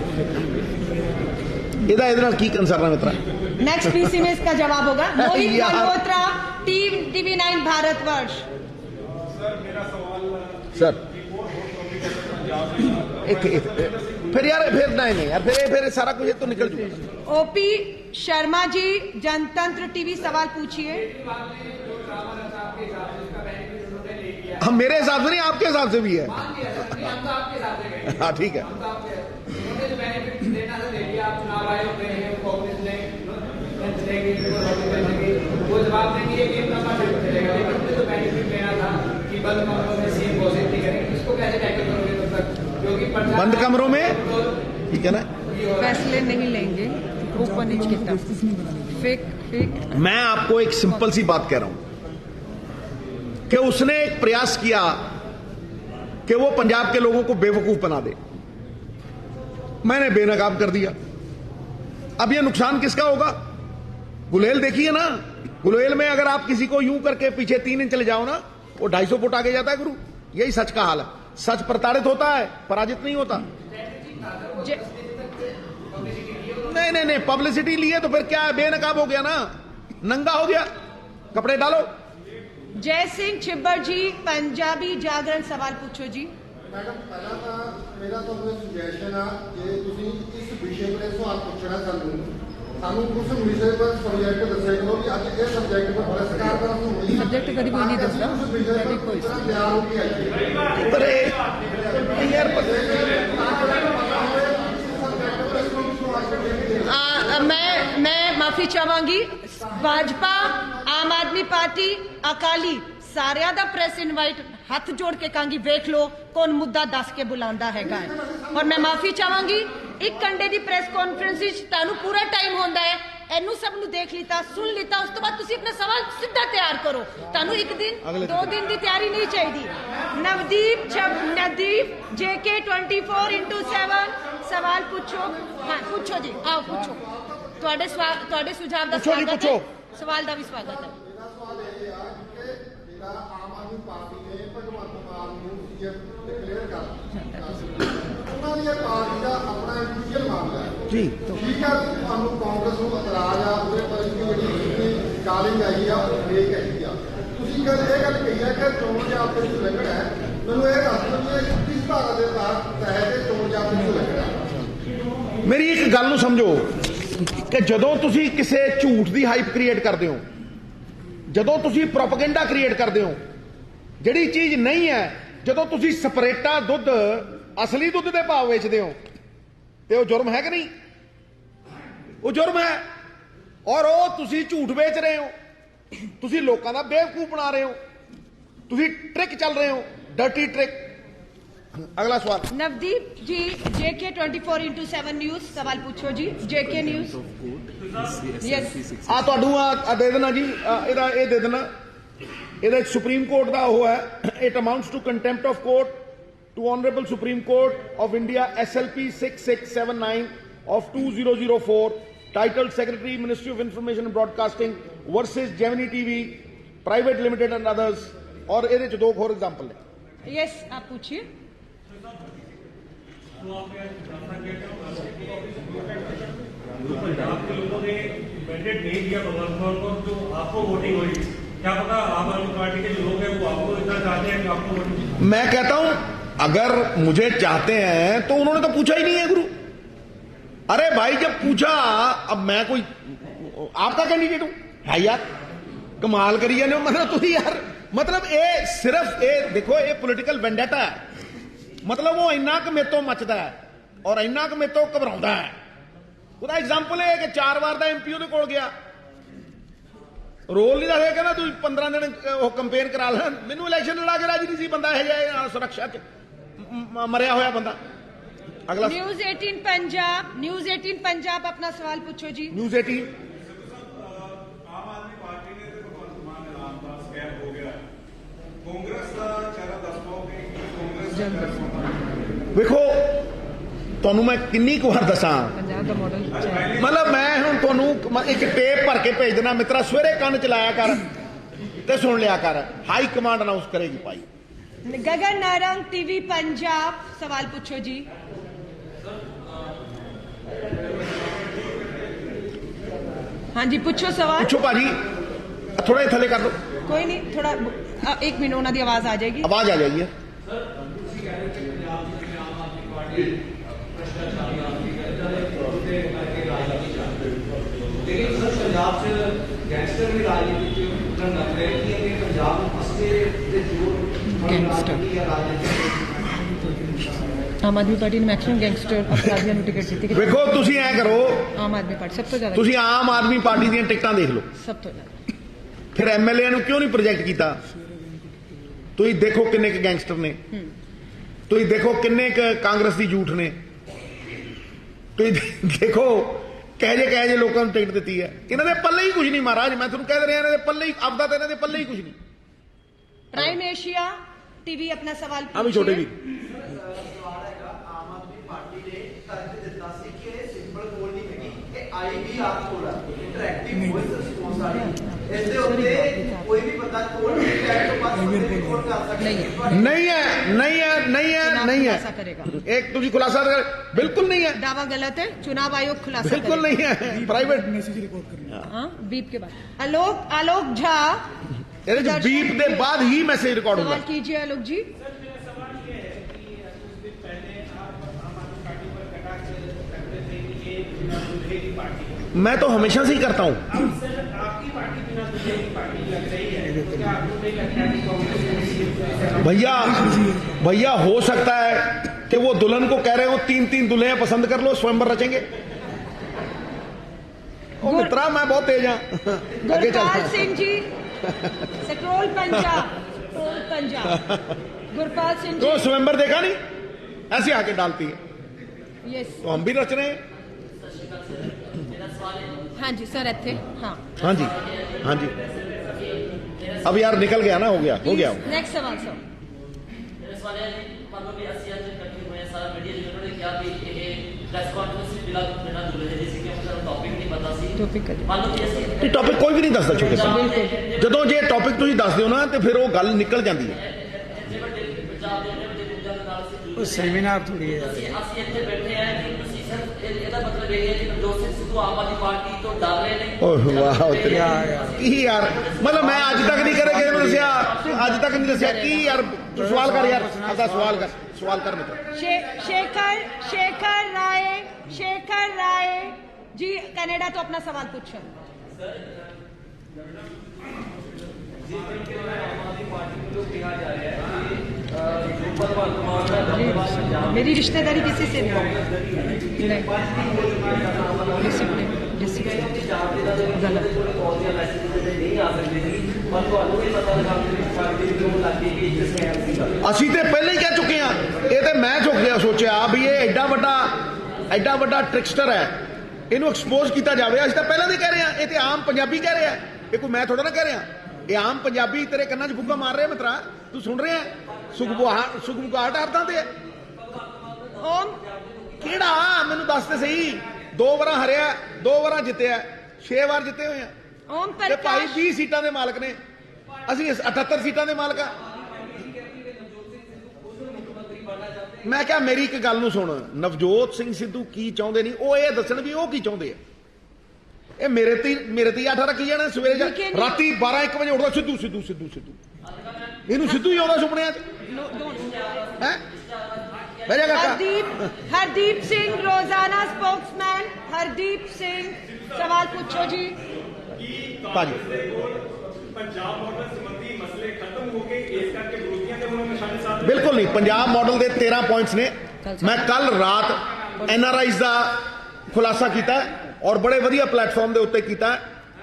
ਇਹਦਾ ਕੀ ਕੰਸਰਨ ਹੈ ਮਿੱਤਰਾ? नेक्स्ट पीसी में इसका जवाब होगा मोहित मल्होत्रा, TV9 भारतवर्ष। सर फिर यार फिर नहीं यार फिर सारा कुछ तो निकल चुका। ओपी शर्मा जी, जनतंत्र टीवी, सवाल पूछिए। हम मेरे हिसाब से नहीं, आपके हिसाब से भी है। हाँ ठीक है। बंद कमरों में ठीक है ना, फैसले नहीं लेंगे ऊपर नीचे की तरफ। फेक मैं आपको एक सिंपल सी बात कह रहा हूं कि उसने एक प्रयास किया कि वो पंजाब के लोगों को बेवकूफ बना दे, मैंने बेनकाब कर दिया। अब ये नुकसान किसका होगा? गुलेल देखिए ना, गुलेल में अगर आप किसी को यूं करके पीछे 3 इंच ले जाओ ना, वो 250 फुट आगे जाता है गुरु। यही सच का हाल है। सच प्रताड़ित होता है, पराजित नहीं होता। नहीं, पब्लिसिटी लिए तो फिर क्या है, बेनकाब हो गया ना, नंगा हो गया, कपड़े डालो। जय सिंह छिब्बर जी, पंजाबी जागरण, सवाल पूछो जी। मैडम पहला तो मेरा ਤੁਹਾਨੂੰ ਸੁਜੈਸ਼ਨ ਆ ਕਿ ਤੁਸੀਂ ਇਸ ਵਿਸ਼ੇ ਤੇ ਸਵਾਲ ਪੁੱਛਣਾ ਸਾਨੂੰ ਕੁਝ ਵਿਸ਼ੇ ਪਰ ਸਬਜੈਕਟ ਦੱਸਿਆ ਕਰੋ ਕਿ ਅੱਜ ਇਹ ਸਬਜੈਕਟ ਪਰ ਬੜਾ ਸਰਕਾਰ ਦਾ ਹੋਈ ਸਬਜੈਕਟ ਕਦੀ ਕੋਈ ਨਹੀਂ ਦੱਸਦਾ ਕਦੀ ਕੋਈ ਤਿਆਰ ਹੋ ਕੇ ਆਈ पर यार मैं माफी चाहांगी। भाजपा, आम आदमी पार्टी, अकाली सारिया दा प्रेस इनवाइट हथ जोड़ के कहांगी वेख लो कौन मुद्दा दस के बुलांदा हैगा है। और मैं माफी चाहांगी, एक घंटे दी प्रेस कॉन्फ्रेंस विच तानू पूरा टाइम होंदा है, एनू सब नू देख लीता, सुन लीता, उस तो बाद तुसी अपना सवाल सीधा तैयार करो। तानू एक दिन 2 दिन दी तैयारी नहीं चाहिए। नवदीप JK 24x7 सवाल पूछो। हाँ पूछो जी, आओ पूछो। ਤੁਹਾਡੇ ਸੁਝਾਅ ਦਾ ਸਵਾਗਤ ਹੈ, ਸਵਾਲ ਦਾ ਵੀ ਸਵਾਗਤ ਹੈ। ਮੇਰਾ ਸਵਾਲ ਇਹ ਆ ਕਿ ਜਿਹੜਾ ਆਮ ਆਦਮੀ ਪਾਰਟੀ ਨੇ ਭਗਵੰਤ ਮਾਨ ਨੂੰ ਸੀਐਮ ਡਿਕਲੇਅਰ ਕਰ ਉਹਨਾਂ ਦੀ ਪਾਰਟੀ ਦਾ ਆਪਣਾ ਇੰਡੀਵਿਜੂਅਲ ਮਾਮਲਾ ਹੈ जी ਠੀਕ ਆ। ਤੁਹਾਨੂੰ ਕਾਂਗਰਸ ਨੂੰ ਇਤਰਾਜ਼ ਆ ਉਹਦੇ ਪਰ ਜਿਹੜੀ ਕਾਲਿੰਗ ਆਈ ਆ ਉਹ ਫੇਕ ਹੈਗੀ ਆ। ਤੁਸੀਂ ਇਹ ਗੱਲ ਕਹੀ ਹੈ ਕਿ ਚੋਣ ਜਾਬਤੇ ਵਿੱਚ ਲੱਗਣਾ ਹੈ, ਮੈਨੂੰ ਇਹ ਦੱਸ ਦਿਓ ਕਿ ਕਿਸ ਧਾਰਾ ਦੇ ਤਹਿਤ ਚੋਣ ਜਾਬਤੇ ਵਿੱਚ ਲੱਗਣਾ ਹੈ। मेरी एक गल नूं समझो कि जदों तुसी किसी झूठ की हाइप क्रिएट करते हो, जदों तुसी प्रोपेगेंडा क्रिएट करते हो, जिहड़ी चीज़ नहीं है, जदों तुसी स्परेटा दुध असली दुध के भाव बेचते हो तो वो जुर्म है कि नहीं? वो जुर्म है। और वो तुसी झूठ बेच रहे हो, तुसी लोगों का बेवकूफ बना रहे हो, तुसी ट्रिक चल रहे हो, डर्टी ट्रिक। अगला सवाल नवदीप जी, JK 24x7 न्यूज, सवाल पूछो जी। JK न्यूज यस ਤੁਹਾਨੂੰ ਆ ਦੇ ਦੇਣਾ ਜੀ, ਇਹਦਾ ਇਹ ਦੇ ਦੇਣਾ। ਇਹਦੇ ਸੁਪਰੀਮ ਕੋਰਟ ਦਾ ਉਹ ਹੈ, it amounts to contempt of court to honourable Supreme Court of India SLP 6679 of 2004 titled Secretary Ministry of Information and Broadcasting versus Gemini TV Private Limited and others। और ਇਹਦੇ ਚ 2 ਹੋਰ एग्जांपल है। Yes आप पूछिए। आपके लोगों ने मैंडेट नहीं दिया भगवंत मान को, जो आपको वोटिंग हुई, क्या पता आम आदमी पार्टी के जो लोग हैं वो आपको इतना चाहते हैं कि आपको वोटिंग। मैं कहता हूं अगर मुझे चाहते हैं तो उन्होंने तो पूछा ही नहीं है गुरु। अरे भाई जब पूछा, अब मैं कोई आपका कैंडिडेट हूं है यार, कमाल करी जाने हो। मतलब तुम यार, मतलब ये सिर्फ ये देखो, ये पोलिटिकल वेंडेटा है। मतलब वो इन्ना क मेरे तो मचदा है और इन्ना क मेरे तो घबराउंदा है। ਉਹਦਾ एग्जाम्पल है कि 4 ਵਾਰ ਦਾ MP ਉਹਦੇ ਕੋਲ ਗਿਆ, ਰੋਲ ਨਹੀਂ ਦੱਸਿਆ, ਕਹਿੰਦਾ ਤੂੰ 15 ਦਿਨ ਉਹ ਕੰਪੇਨ ਕਰਾ ਲੈ। ਮੈਨੂੰ ਇਲੈਕਸ਼ਨ ਲੜਾ ਕੇ ਰਾਜੀ ਨਹੀਂ ਸੀ ਬੰਦਾ ਇਹ ਜਿਹਾ ਸੁਰੱਖਿਆ ਚ ਮਰਿਆ ਹੋਇਆ ਬੰਦਾ। अगला न्यूज 18 पंजाब, न्यूज 18 पंजाब अपना सवाल पूछो जी। न्यूज 18 ਆਮ ਆਦਮੀ ਪਾਰਟੀ ਨੇ ਤੇ ਭਗਵੰਤ ਮਾਨ ਦੇ ਨਾਮ ਦਾ ਸਕੈਮ ਹੋ ਗਿਆ। ਕਾਂਗਰਸ ਦਾ ਚਿਹਰਾ ਦੱਸ ਪਾਓਗੇ ਕਿ ਕਾਂਗਰਸ ਵੇਖੋ ਤੁਹਾਨੂੰ ਮੈਂ ਕਿੰਨੀ ਕੁ ਵਾਰ ਦੱਸਾਂ, ਪੰਜਾਬ ਦਾ ਮਾਡਲ ਮਤਲਬ ਮੈਂ ਹੁਣ ਤੁਹਾਨੂੰ ਇੱਕ ਟੇਪ ਭਰ ਕੇ ਭੇਜ ਦੇਣਾ, ਮਿੱਤਰਾ ਸਵੇਰੇ ਕੰਨ ਚ ਲਾਇਆ ਕਰ ਤੇ ਸੁਣ ਲਿਆ ਕਰ। ਹਾਈ ਕਮਾਂਡ ਅਨਾਉਂਸ ਕਰੇਗੀ ਭਾਈ। गगन नारंग टीवी पंजाब, सवाल पूछो जी। हाँ जी पूछो सवाल। पूछो भाजी, थोड़ा थले कर दो। कोई नहीं, थोड़ा 1 मिनट उन्होंने आवाज आ जाएगी। आवाज आ जाइए। लेकिन सर पंजाब से गैंगस्टर भी राजनीति लग रहे हैं कि पंजाब में फंसते जो ਆਮ ਆਦਮੀ ਪਾਰਟੀ ਨੇ ਮੈਕਸਿਮਮ ਗੈਂਗਸਟਰ ਅਪਰਾਧੀਆਂ ਨੂੰ ਟਿਕਟ ਦਿੱਤੀ। ਵੇਖੋ ਤੁਸੀਂ ਐ ਕਰੋ, ਆਮ ਆਦਮੀ ਪਾਰਟੀ ਸਭ ਤੋਂ ਜ਼ਿਆਦਾ, ਤੁਸੀਂ ਆਮ ਆਦਮੀ ਪਾਰਟੀ ਦੀਆਂ ਟਿਕਟਾਂ ਦੇਖ ਲਓ, ਸਭ ਤੋਂ ਜ਼ਿਆਦਾ। ਫਿਰ MLA ਨੂੰ ਕਿਉਂ ਨਹੀਂ ਪ੍ਰੋਜੈਕਟ ਕੀਤਾ? ਤੁਸੀਂ ਦੇਖੋ ਕਿੰਨੇ ਕੁ ਗੈਂਗਸਟਰ ਨੇ, ਤੁਸੀਂ ਦੇਖੋ ਕਿੰਨੇ ਕੁ ਕਾਂਗਰਸ ਦੀ ਝੂਠ ਨੇ, ਤੁਸੀਂ ਦੇਖੋ ਕਹੇ ਜੇ ਲੋਕਾਂ ਨੂੰ ਟਿਕਟ ਦਿੱਤੀ ਹੈ। ਇਹਨਾਂ ਦੇ ਪੱਲੇ ਹੀ ਕੁਝ ਨਹੀਂ ਮਹਾਰਾਜ, ਮੈਂ ਤੁਹਾਨੂੰ ਕਹਿ ਰਿਹਾ, ਇਹਨਾਂ ਦੇ ਪੱਲੇ ਹੀ ਆਪਦਾ ਤੇ ਇਹਨਾਂ ਦੇ ਪੱਲੇ ਹੀ ਕੁਝ ਨਹੀਂ। प्राइम एशिया टीवी अपना सवाल ਆ ਵੀ ਛੋਟੇ ਵੀ आम आदमी पार्टी ने तर्क दिता सी कि सिंपल गोल नहीं हैगी, आई भी आप कोल ਇੰਟਰੈਕਟਿਵ ਵੌਇਸ ਰਿਸਪੌਂਸ ਵਾਲੀ ਇਸ ਦੇ ਉੱਤੇ ਕੋਈ ਵੀ ਬੰਦਾ ਕੋਲ ਚੈਟ ਤੋਂ ਬਾਅਦ ਬੰਦੇ ਰਿਪੋਰਟ ਕਰ ਸਕਦਾ नहीं है नहीं है नहीं है नहीं है खुलासा करेगा। एक तुझी खुलासा बिल्कुल नहीं है, दावा गलत है, चुनाव आयोग खुलासा बिल्कुल नहीं है प्राइवेट हाँ बीप के बाद आलोक झा बीप के बाद ही मैसेज रिकॉर्ड होगा। सवाल कीजिए आलोक जी। मैं तो हमेशा से ही करता हूं भैया हो सकता है कि वो दुल्हन को कह रहे हो 3-3 दुल्हन पसंद कर लो, स्वयंवर रचेंगे। ओ मित्रा मैं बहुत तेज हाँ। गुरपाल सिंह जी स्क्रोल पंजा गुरपाल सिंह तो जी स्वयंवर देखा नहीं, ऐसे आके डालती है, यस तो हम भी रच रहे हैं। हाँ जी सर थे हाँ हाँ जी हाँ जी अब यार निकल गया ना, हो गया नेक्स्ट सवाल सर। मेरे सवाल है जी, मान लो कि 80 आज इकट्ठे हुए हैं, सारा मीडिया जिन्होंने किया कि ये प्रेस कॉन्फ्रेंस में बिना दुल्हे जैसे कि मतलब टॉपिक नहीं पता सी, मान लो कि ऐसे टॉपिक कोई भी नहीं दसदा छोटे ਸਾਹਿਬ, ਜਦੋਂ ਜੇ ਟੌਪਿਕ ਤੁਸੀਂ ਦੱਸ ਦਿਓ ਨਾ ਤੇ ਫਿਰ ਉਹ ਗੱਲ ਨਿਕਲ ਜਾਂਦੀ ਹੈ। ਉਹ ਸੈਮੀਨਾਰ ਥੋੜੀ ਹੈ ਅਸੀਂ ਇੱਥੇ ਬੈਠੇ ਆ ਕਿ ਤੁਸੀਂ ਸਰ ਇਹਦਾ ਮਤਲਬ ਇਹ ਹੈ ਕਿ ਨਵਜੋਤ ਸਿੰਘ ਸਿੱਧੂ ਆਮ ਆਦਮੀ ਪਾਰਟੀ ਤੋਂ ਡਰ ਰਹੇ ਨੇ। ਓਹ ਵਾਹ ਕੀ ਯਾਰ, ਮਤਲਬ ਮੈਂ ਅੱਜ ਤੱਕ ਨਹੀਂ ਕਰੇ ਕਿਸੇ ਨੂੰ ਦੱਸਿਆ, ਅੱਜ ਤੱਕ ਨਹੀਂ ਦੱਸਿਆ ਕੀ ਯਾਰ। ਤੂੰ ਸਵਾਲ ਕਰ ਯਾਰ, ਆਪਦਾ ਸਵਾਲ ਕਰ ਮਿੱਤਰ। शेखर राय जी कनाडा तो अपना सवाल पूछो। मेरी रिश्तेदारी किसी से नहीं गलत। ਅਸੀਂ ਤੇ ਪਹਿਲਾਂ ਹੀ ਕਹਿ ਚੁੱਕੇ ਆ, ਇਹ ਤੇ ਮੈਂ ਸੋਚਿਆ ਵੀ ਇਹ ਐਡਾ ਵੱਡਾ ਟ੍ਰਿਕਸਟਰ ਹੈ, ਇਹਨੂੰ ਐਕਸਪੋਜ਼ ਕੀਤਾ ਜਾਵੇ। ਅਸੀਂ ਤਾਂ ਪਹਿਲਾਂ ਦੇ ਕਹਿ ਰਹੇ ਆ, ਇਹ ਤੇ ਆਮ ਪੰਜਾਬੀ ਕਹਿ ਰਿਹਾ, ਇਹ ਕੋਈ ਮੈਂ ਥੋੜਾ ਨਾ ਕਹਿ ਰਿਹਾ, ਇਹ ਆਮ ਪੰਜਾਬੀ ਤੇਰੇ ਕੰਨਾਂ 'ਚ ਫੁੱਕਾ ਮਾਰ ਰਿਹਾ ਮਿੱਤਰਾ, ਤੂੰ ਸੁਣ ਰਿਹਾ ਸੁਗਬੁਗਾਹਟ ਅਰਦਾਂ ਤੇ ਕਿਹੜਾ ਮੈਨੂੰ ਦੱਸ ਤੇ ਸਹੀ। 2 ਵਾਰਾਂ ਹਰਿਆ, 2 ਵਾਰਾਂ ਜਿੱਤਿਆ, 6 ਵਾਰ ਜਿੱਤੇ ਹੋਏ ਆ ਤੇ ਭਾਈ 20 ਸੀਟਾਂ ਦੇ ਮਾਲਕ ਨੇ, ਅਸੀਂ 78 ਸੀਟਾਂ ਦੇ ਮਾਲਕ ਆ। ਮੈਂ ਕਿਹਾ ਮੇਰੀ ਇੱਕ ਗੱਲ ਨੂੰ ਸੁਣ, ਨਵਜੋਤ ਸਿੰਘ ਸਿੱਧੂ ਕੀ ਚਾਹੁੰਦੇ ਨਹੀਂ, ਉਹ ਇਹ ਦੱਸਣ ਵੀ ਉਹ ਕੀ ਚਾਹੁੰਦੇ ਆ। ਇਹ ਮੇਰੇ ਤੇ ਆਠਾ ਰੱਖੀ ਜਾਣਾ, ਸਵੇਰੇ ਰਾਤੀ 12-1 ਵਜੇ ਉੱਠਦਾ ਸਿੱਧੂ ਇਹਨੂੰ ਸਿੱਧੂ ਹੀ ਆਉਂਦਾ ਸੁਪਨਿਆਂ 'ਚ ਹੈ। हरदीप सिंह रोजाना स्पोक्समैन हरदीप सिंह सवाल पूछो जी। ਭਾਜੀ ਪੰਜਾਬ ਮਾਡਲ ਸੰਬੰਧੀ ਮਸਲੇ ਖਤਮ ਹੋ ਗਏ, ਇਸ ਕਰਕੇ ਵਿਰੋਧੀਆਂ ਦੇ ਵੱਲੋਂ ਨਿਸ਼ਾਨੇ ਸਾਧ ਬਿਲਕੁਲ ਨਹੀਂ। ਪੰਜਾਬ ਮਾਡਲ ਦੇ 13 ਪੁਆਇੰਟਸ ਨੇ। ਮੈਂ ਕੱਲ ਰਾਤ NRIs ਦਾ ਖੁਲਾਸਾ ਕੀਤਾ ਔਰ ਬੜੇ ਵਧੀਆ ਪਲੇਟਫਾਰਮ ਦੇ ਉੱਤੇ ਕੀਤਾ।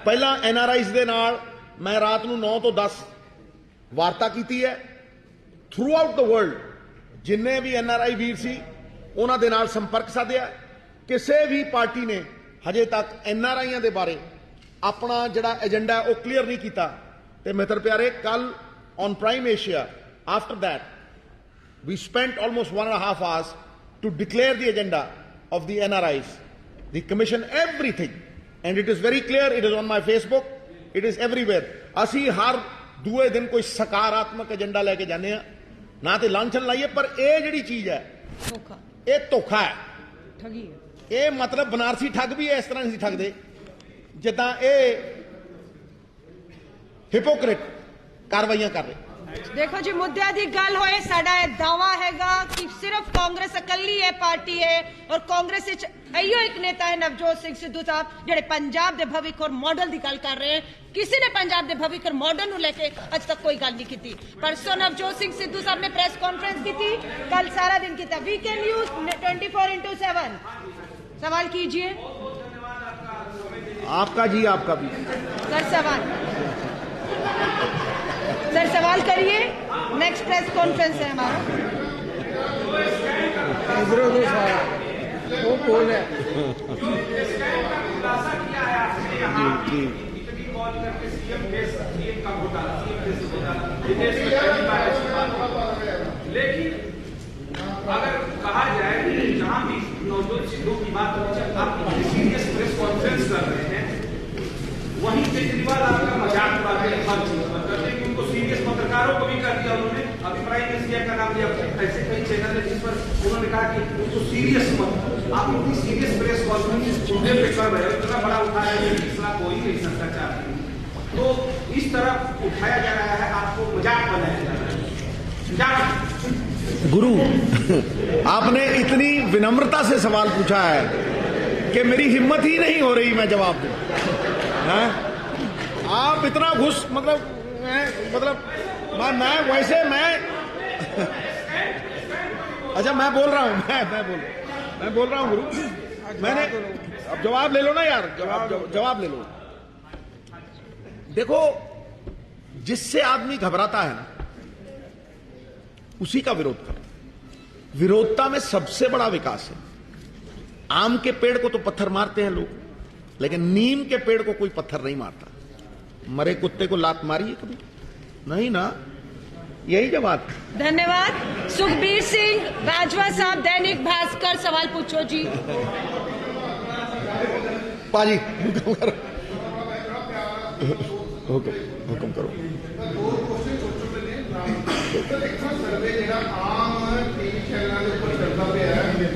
ਪਹਿਲਾਂ NRIs ਦੇ ਨਾਲ ਮੈਂ ਰਾਤ ਨੂੰ 9 ਤੋਂ 10 ਵਾਰਤਾ ਕੀਤੀ ਹੈ। ਥਰੂ ਆਊਟ ਦ ਵਰਲਡ ਜਿੰਨੇ ਵੀ NRI ਵੀਰ ਸੀ ਉਹਨਾਂ ਦੇ ਨਾਲ ਸੰਪਰਕ ਸਾਧਿਆ। ਕਿਸੇ ਵੀ ਪਾਰਟੀ ਨੇ ਹਜੇ ਤੱਕ NRIਆਂ ਦੇ ਬਾਰੇ ਆਪਣਾ ਜਿਹੜਾ ਏਜੰਡਾ ਉਹ ਕਲੀਅਰ ਨਹੀਂ ਕੀਤਾ। ਤੇ ਮਿੱਤਰ ਪਿਆਰੇ, ਕੱਲ on prime Asia after that we spent almost 1.5 hours to declare the agenda of the NRIs, the commission, everything, and it is very clear, it is on my Facebook, it is everywhere. ਅਸੀਂ ਹਰ ਦੂਏ ਦਿਨ ਕੋਈ ਸਕਾਰਾਤਮਕ agenda ਲੈ ਕੇ ਜਾਂਦੇ ਆ, ਨਾ ਤੇ ਲਾਂਛਨ ਲਾਈਏ, ਪਰ ਇਹ ਜਿਹੜੀ ਚੀਜ਼ ਹੈ ਇਹ ਧੋਖਾ ਹੈ, ठगी है। ਇਹ ਮਤਲਬ ਬਨਾਰਸੀ ਠੱਗ ਵੀ ਇਸ ਤਰ੍ਹਾਂ ਨਹੀਂ ਸੀ ਠੱਗਦੇ ਜਿੱਦਾਂ ਇਹ ਹਿਪੋਕ੍ਰਿਟ ਕਾਰਵਾਈਆਂ ਕਰ ਰਹੇ। देखो जी मुद्दे की गल होए, साडा दावा हैगा कि सिर्फ कांग्रेस अकली है पार्टी है और कांग्रेस इहो एक नेता है नवजोत सिंह सिद्धू साहब जेडे पंजाब दे भविख और मॉडल की गल कर रहे हैं। किसी ने पंजाब दे भविख और मॉडल नूं लेके अज तक कोई गल नहीं की। परसों नवजोत सिंह सिद्धू साहब ने प्रेस कॉन्फ्रेंस की थी, कल सारा दिन किया। वीकेंड न्यूज 24/7 सवाल कीजिए। आपका जी, आपका भी सर सवाल करिए। नेक्स्ट प्रेस कॉन्फ्रेंस है हमारा। वो कौन है? लेकिन अगर कहा जाए जहां भी नवजोत सिद्धू की बात आप सीरियस प्रेस कॉन्फ्रेंस कर रहे हैं, वहीं केजरीवाल आपका मजाक उड़ाते हैं, हर चीज पर करते हैं, उनको सीरियस पत्रकारों को भी कर दिया उन्होंने। अभी प्राइम मिनिस्टर का नाम लिया, ऐसे कई चैनल है जिस पर उन्होंने कहा कि उनको सीरियस मत, आप इतनी सीरियस प्रेस कॉन्फ्रेंस उनके पे कर रहे हो, इतना बड़ा उठाया है, फैसला कोई नहीं सकता चाहती। तो इस तरह उठाया जा रहा है, आपको मजाक बनाया जा रहा है, मजाक। गुरु, आपने इतनी विनम्रता से सवाल पूछा है कि मेरी हिम्मत ही नहीं हो रही मैं जवाब दूं। आप इतना घुस मतलब मैं वैसे अच्छा मैं बोल रहा हूं, मैं बोल रहा हूं गुरु। मैंने अब जवाब ले लो ना यार, जवाब ले लो। देखो, जिससे आदमी घबराता है ना उसी का विरोध करो। विरोधता में सबसे बड़ा विकास है। आम के पेड़ को तो पत्थर मारते हैं लोग, लेकिन नीम के पेड़ को कोई पत्थर नहीं मारता। मरे कुत्ते को लात मारिए कभी? नहीं ना, यही जवाब। धन्यवाद। सुखबीर सिंह बाजवा साहब, दैनिक भास्कर, सवाल पूछो जी। पाजी हुक्म करो, हुक्म करो। सर्वे ਜਿਹੜਾ ਆਮ ਟੀਵੀ ਚੈਨਲਾਂ ਦੇ ਉੱਪਰ ਚੱਲਦਾ ਪਿਆ ਹੈ,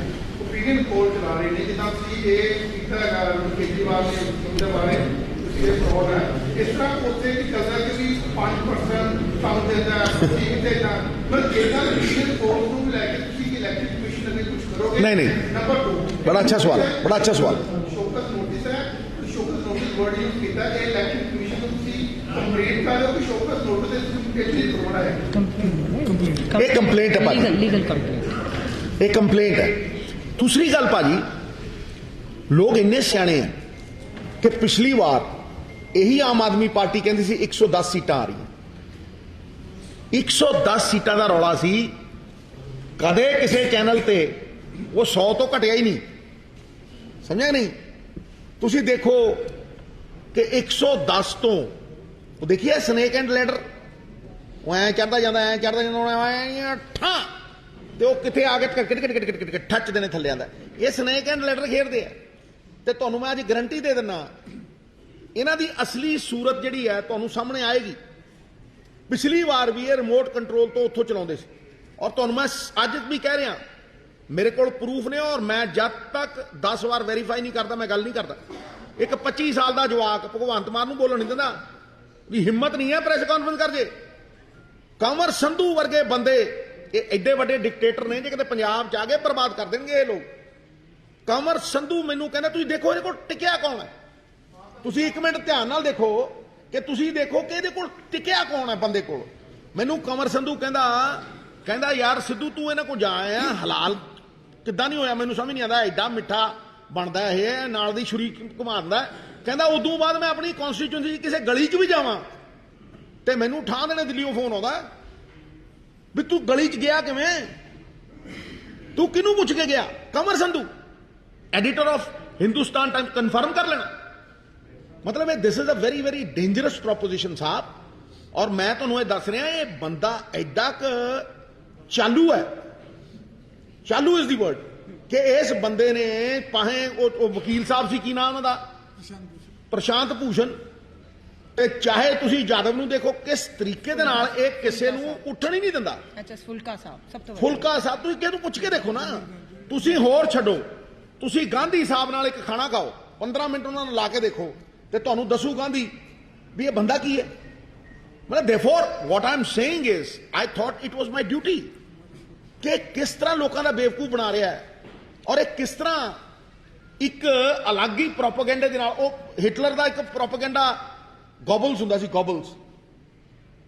ਓਪੀਨੀਅਨ ਪੋਲ ਚਲਾ ਰਹੇ ਨੇ, ਜਿੱਦਾਂ ਤੁਸੀਂ ਇਹ ਕੀਤਾ ਹੈਗਾ ਕੇਜਰੀਵਾਲ ਦੇ ਉਹਦੇ ਬਾਰੇ ਤੁਸੀਂ ਇਹ ਫਰੋਡ ਹੈ, ਇਸ ਤਰ੍ਹਾਂ ਉੱਥੇ ਵੀ ਚੱਲਦਾ ਕਿ ਵੀ 5% ਕੰਮ ਦਿੰਦਾ, 30 ਦਿੰਦਾ, ਪਰ ਇਹਨਾਂ ਓਪੀਨੀਅਨ ਪੋਲ ਨੂੰ ਲੈ ਕੇ ਤੁਸੀਂ ਇਲੈਕਸ਼ਨ ਕਮਿਸ਼ਨ ਅੱਗੇ ਕੁਝ ਕਰੋਗੇ? नहीं। ਨੰਬਰ 2, बड़ा अच्छा सवाल है, बड़ा अच्छा सवाल। ਸ਼ੋਕਤ ਨੋਟਿਸ ਹੈ, ਸ਼ੋਕਤ ਨੋਟਿਸ ਵਰਡ ਯੂਜ਼ ਕੀਤਾ, ਇਹ ਇਲੈਕਸ਼ਨ ਕਮਿਸ਼ਨ ਨੂੰ ਤੁਸੀਂ ਕੰਪਲੇਂਟ ਕਰ ਦਿਓ ਕਿ ਸ਼ੋਕਤ ਨੋਟਿਸ ਦੇ ਤੁਸੀਂ ਕਿਹੜੀ ਫਰੋਡ ਹੈ? एक कंप्लेंट है भाजी, लीगल कंप्लेंट। एक कंप्लेंट है। दूसरी गल भाजी, लोग इन्ने सियाने हैं कि पिछली बार यही आम आदमी पार्टी कहती सी 110 सीटां आ रही, 110 सीटां का रौला सी। कदे किसी चैनल ते वो 100 तो घटिया ही नहीं, समझा नहीं? तुसी देखो कि 110 तो वो देखिए स्नेक एंड लैडर, वो ऐ चढ़ता जाता, ऐ चढ़ता जाता, ठा ते वो किथे आ के ठचदे ने थल्ले आंदा। ये स्नेक एंड लैडर खेडदे आ। ते तुहानूं मैं अज गारंटी दे दिना, इन्हां दी असली सूरत जिहड़ी है तुहानूं सामने आएगी। पिछली बार भी ये रिमोट कंट्रोल तो उत्थों चलाउंदे सी, और तुहानूं मैं अज भी कह रहा, मेरे कोल प्रूफ ने, और मैं जब तक 10 बार वेरीफाई नहीं करता मैं गल नहीं करता। एक 25 साल का जवाक भगवंत मान नूं बोलण नहीं दिंदा, भी हिम्मत नहीं है प्रेस कॉन्फ्रेंस कर जे। कंवर संधू वर्गे बंदे एडे वड्डे डिक्टेटर ने, जे किते पंजाब च आ गए बर्बाद कर देंगे ये लोग। कंवर संधू मैनूं कहंदा तुसीं देखो इहदे कोल टिकिया कौन है। तुसीं एक मिनट ध्यान नाल देखो कि तुसीं देखो कि इहदे कोल टिकिया कौन है बंदे कोल। मैनूं कंवर संधू कहंदा यार सिद्धू तूं इन्हां कोल जा आया, हलाल किद्दां नहीं होया मैनूं समझ नहीं आंदा, एडा मिठा बनदा ये, नाल दी छुरी घुमा दिंदा। कहंदा उदों बाद मैं अपनी कॉन्स्टिट्यूएंसी किसी गली च भी जावां ते मैनूं ठा देने दिल्लीओं फोन आउंदा भी तू गली च गया किवें, तू किनूं पुछ के गया? Kanwar Sandhu editor of Hindustan times confirm कर लेना। मतलब this is a very very dangerous proposition साहब। और मैं तुहानूं ये दस रहा, ये बंदा एडा क चालू है, चालू इज दी वर्ड, कि इस बंदे ने भावें वकील साहब सी, की नाम उहदा, प्रशांत भूषण, चाहे तुसी यादव नूं देखो किस तरीके दे नाल एक किसे नूं उठण ही नहीं दिंदा। अच्छा, फुलका साहब सब तो फुलका साहब तुसीं किहनूं पुछ के देखो ना। तुसीं होर छड्डो, तुसीं गांधी साहब नाल एक खाना खाओ, 15 मिनट उन्हां नूं ला के देखो ते तुहानूं दसू गांधी भी ये बंदा की है। मतलब therefore what I am saying is I thought it was my duty कि किस तरह लोगों का बेवकूफ बना रहा है, और एक किस तरह एक अलग ही प्रोपेगेंडे दे नाल। वो हिटलर का एक प्रोपेगेंडा गॉबल्स हुंदा सी, गॉबल्स,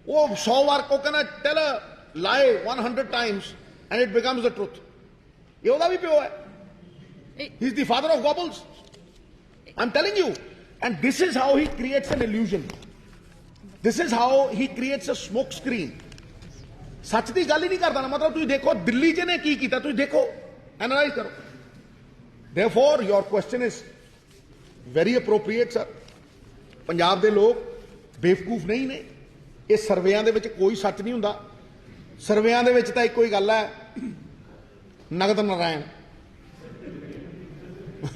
वो 100 बार को कहना tell a lie 100 times and it becomes the truth. ये ओदा भी प्यो है, he is the father of Goebbels, I am telling you. And this is how he creates an illusion, this is how he creates a smoke screen. सच की गल ही नहीं करता ना। मतलब तुम देखो दिल्ली च ने की कीता, तुम देखो, एनालाइज करो। Therefore your question is very appropriate sir. Punjab के लोग बेवकूफ नहीं ने, ये सर्वेयां दे विच कोई सच नहीं हुंदा। सर्वेयां दे विच तां इक्को ही गल है, नगद नारायण।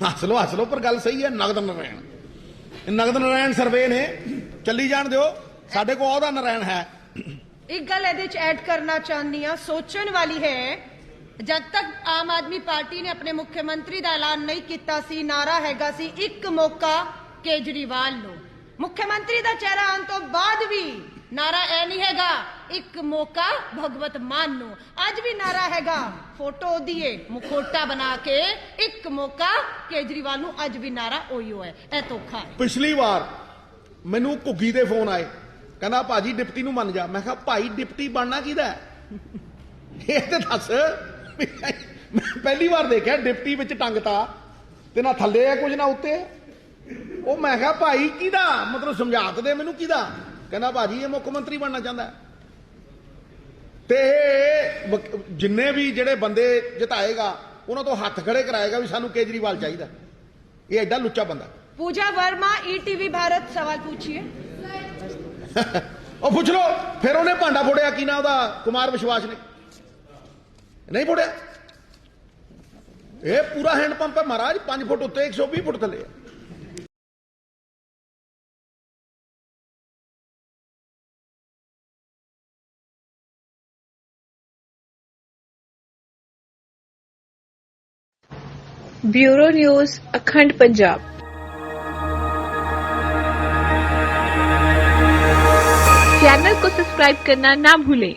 हस लो पर गल सही है, नगद नारायण। ਨਗਦ ਨਾਰਾਇਣ ਸਰਵੇ ਨੇ, ਚੱਲੀ ਜਾਣ ਦਿਓ, ਸਾਡੇ ਕੋਲ ਉਹਦਾ ਨਾਰਾਇਣ ਹੈ। एक गल ਇਹਦੇ ਚ ਐਡ ਕਰਨਾ ਚਾਹੁੰਦੀ ਹਾਂ, ਸੋਚਣ ਵਾਲੀ ਹੈ। ਜਦ ਤੱਕ ਆਮ ਆਦਮੀ ਪਾਰਟੀ ਨੇ ਆਪਣੇ ਮੁੱਖ ਮੰਤਰੀ ਦਾ ਐਲਾਨ ਨਹੀਂ ਕੀਤਾ ਸੀ, ਨਾਰਾ ਹੈਗਾ ਸੀ ਇੱਕ ਮੌਕਾ ਕੇਜਰੀਵਾਲ ਨੂੰ। ਮੁੱਖ ਮੰਤਰੀ ਦਾ ਚਿਹਰਾ ਆਉਣ ਤੋਂ ਬਾਅਦ ਵੀ ਨਾਰਾ ਇਹ ਨਹੀਂ ਹੈਗਾ ਇੱਕ ਮੌਕਾ ਭਗਵਤ ਮਾਨ ਨੂੰ। ਅੱਜ ਵੀ ਨਾਰਾ ਹੈਗਾ, ਫੋਟੋ ਉਹਦੀ ਮੁਖੋਟਾ ਬਣਾ ਕੇ ਇੱਕ ਮੌਕਾ ਕੇਜਰੀਵਾਲ ਨੂੰ। ਅੱਜ ਵੀ ਨਾਰਾ ਉਹੀ ਹੈ। ਇਹ ਧੋਖਾ ਹੈ। ਪਿਛਲੀ ਵਾਰ ਮੈਨੂੰ ਘੁੱਗੀ ਦੇ ਫੋਨ ਆਏ, ਕਹਿੰਦਾ ਭਾਜੀ ਡਿਪਟੀ ਨੂੰ ਮੰਨ ਜਾ। ਮੈਂ ਕਿਹਾ ਭਾਈ ਡਿਪਟੀ ਬਣਨਾ ਕਿਹਦਾ ਹੈ? ਇਹ ਤੇ ਦੱਸ। ਮੈਂ ਪਹਿਲੀ ਵਾਰ ਦੇਖਿਆ ਡਿਪਟੀ ਵਿੱਚ ਟੰਗਤਾ ਤੇ ਨਾ ਥੱਲੇ ਹੈ ਕੁਝ ਨਾ ਉੱਤੇ। ਉਹ ਮੈਂ ਕਿਹਾ ਭਾਈ ਕਿਹਦਾ, ਮਤਲਬ ਸਮਝਾ ਤਾਂ ਦੇ ਮੈਨੂੰ ਕਿਹਦਾ। ਕਹਿੰਦਾ ਭਾਜੀ ਇਹ ਮੁੱਖ ਮੰਤਰੀ ਬਣਨਾ ਚਾਹੁੰਦਾ ਹੈ। ਤੇ ਜਿੰਨੇ ਵੀ ਜਿਹੜੇ ਬੰਦੇ ਜਿਤਾਏਗਾ ਉਹਨਾਂ ਤੋਂ ਹੱਥ ਖੜੇ ਕਰਾਏਗਾ ਵੀ ਸਾਨੂੰ ਕੇਜਰੀਵਾਲ ਚਾਹੀਦਾ। ਇਹ ਐਡਾ ਲੁੱਚਾ ਬੰਦਾ। पूजा वर्मा, ईटीवी भारत, सवाल पूछिए। ਉਹ ਪੁੱਛ ਲੋ। ਫਿਰ ਉਹਨੇ ਭਾਂਡਾ ਫੋੜਿਆ, ਕੀ ਨਾ ਉਹਦਾ, ਕੁਮਾਰ ਵਿਸ਼ਵਾਸ ਨੇ ਨਹੀਂ ਫੋੜਿਆ। ਇਹ ਪੂਰਾ ਹੈਂਡ ਪੰਪ ਹੈ ਮਹਾਰਾਜ, 5 ਫੁੱਟ ਉੱਤੇ 120 ਫੁੱਟ ਥੱਲੇ ਹੈ। ब्यूरो न्यूज अखंड पंजाब। चैनल को सब्सक्राइब करना ना भूलें।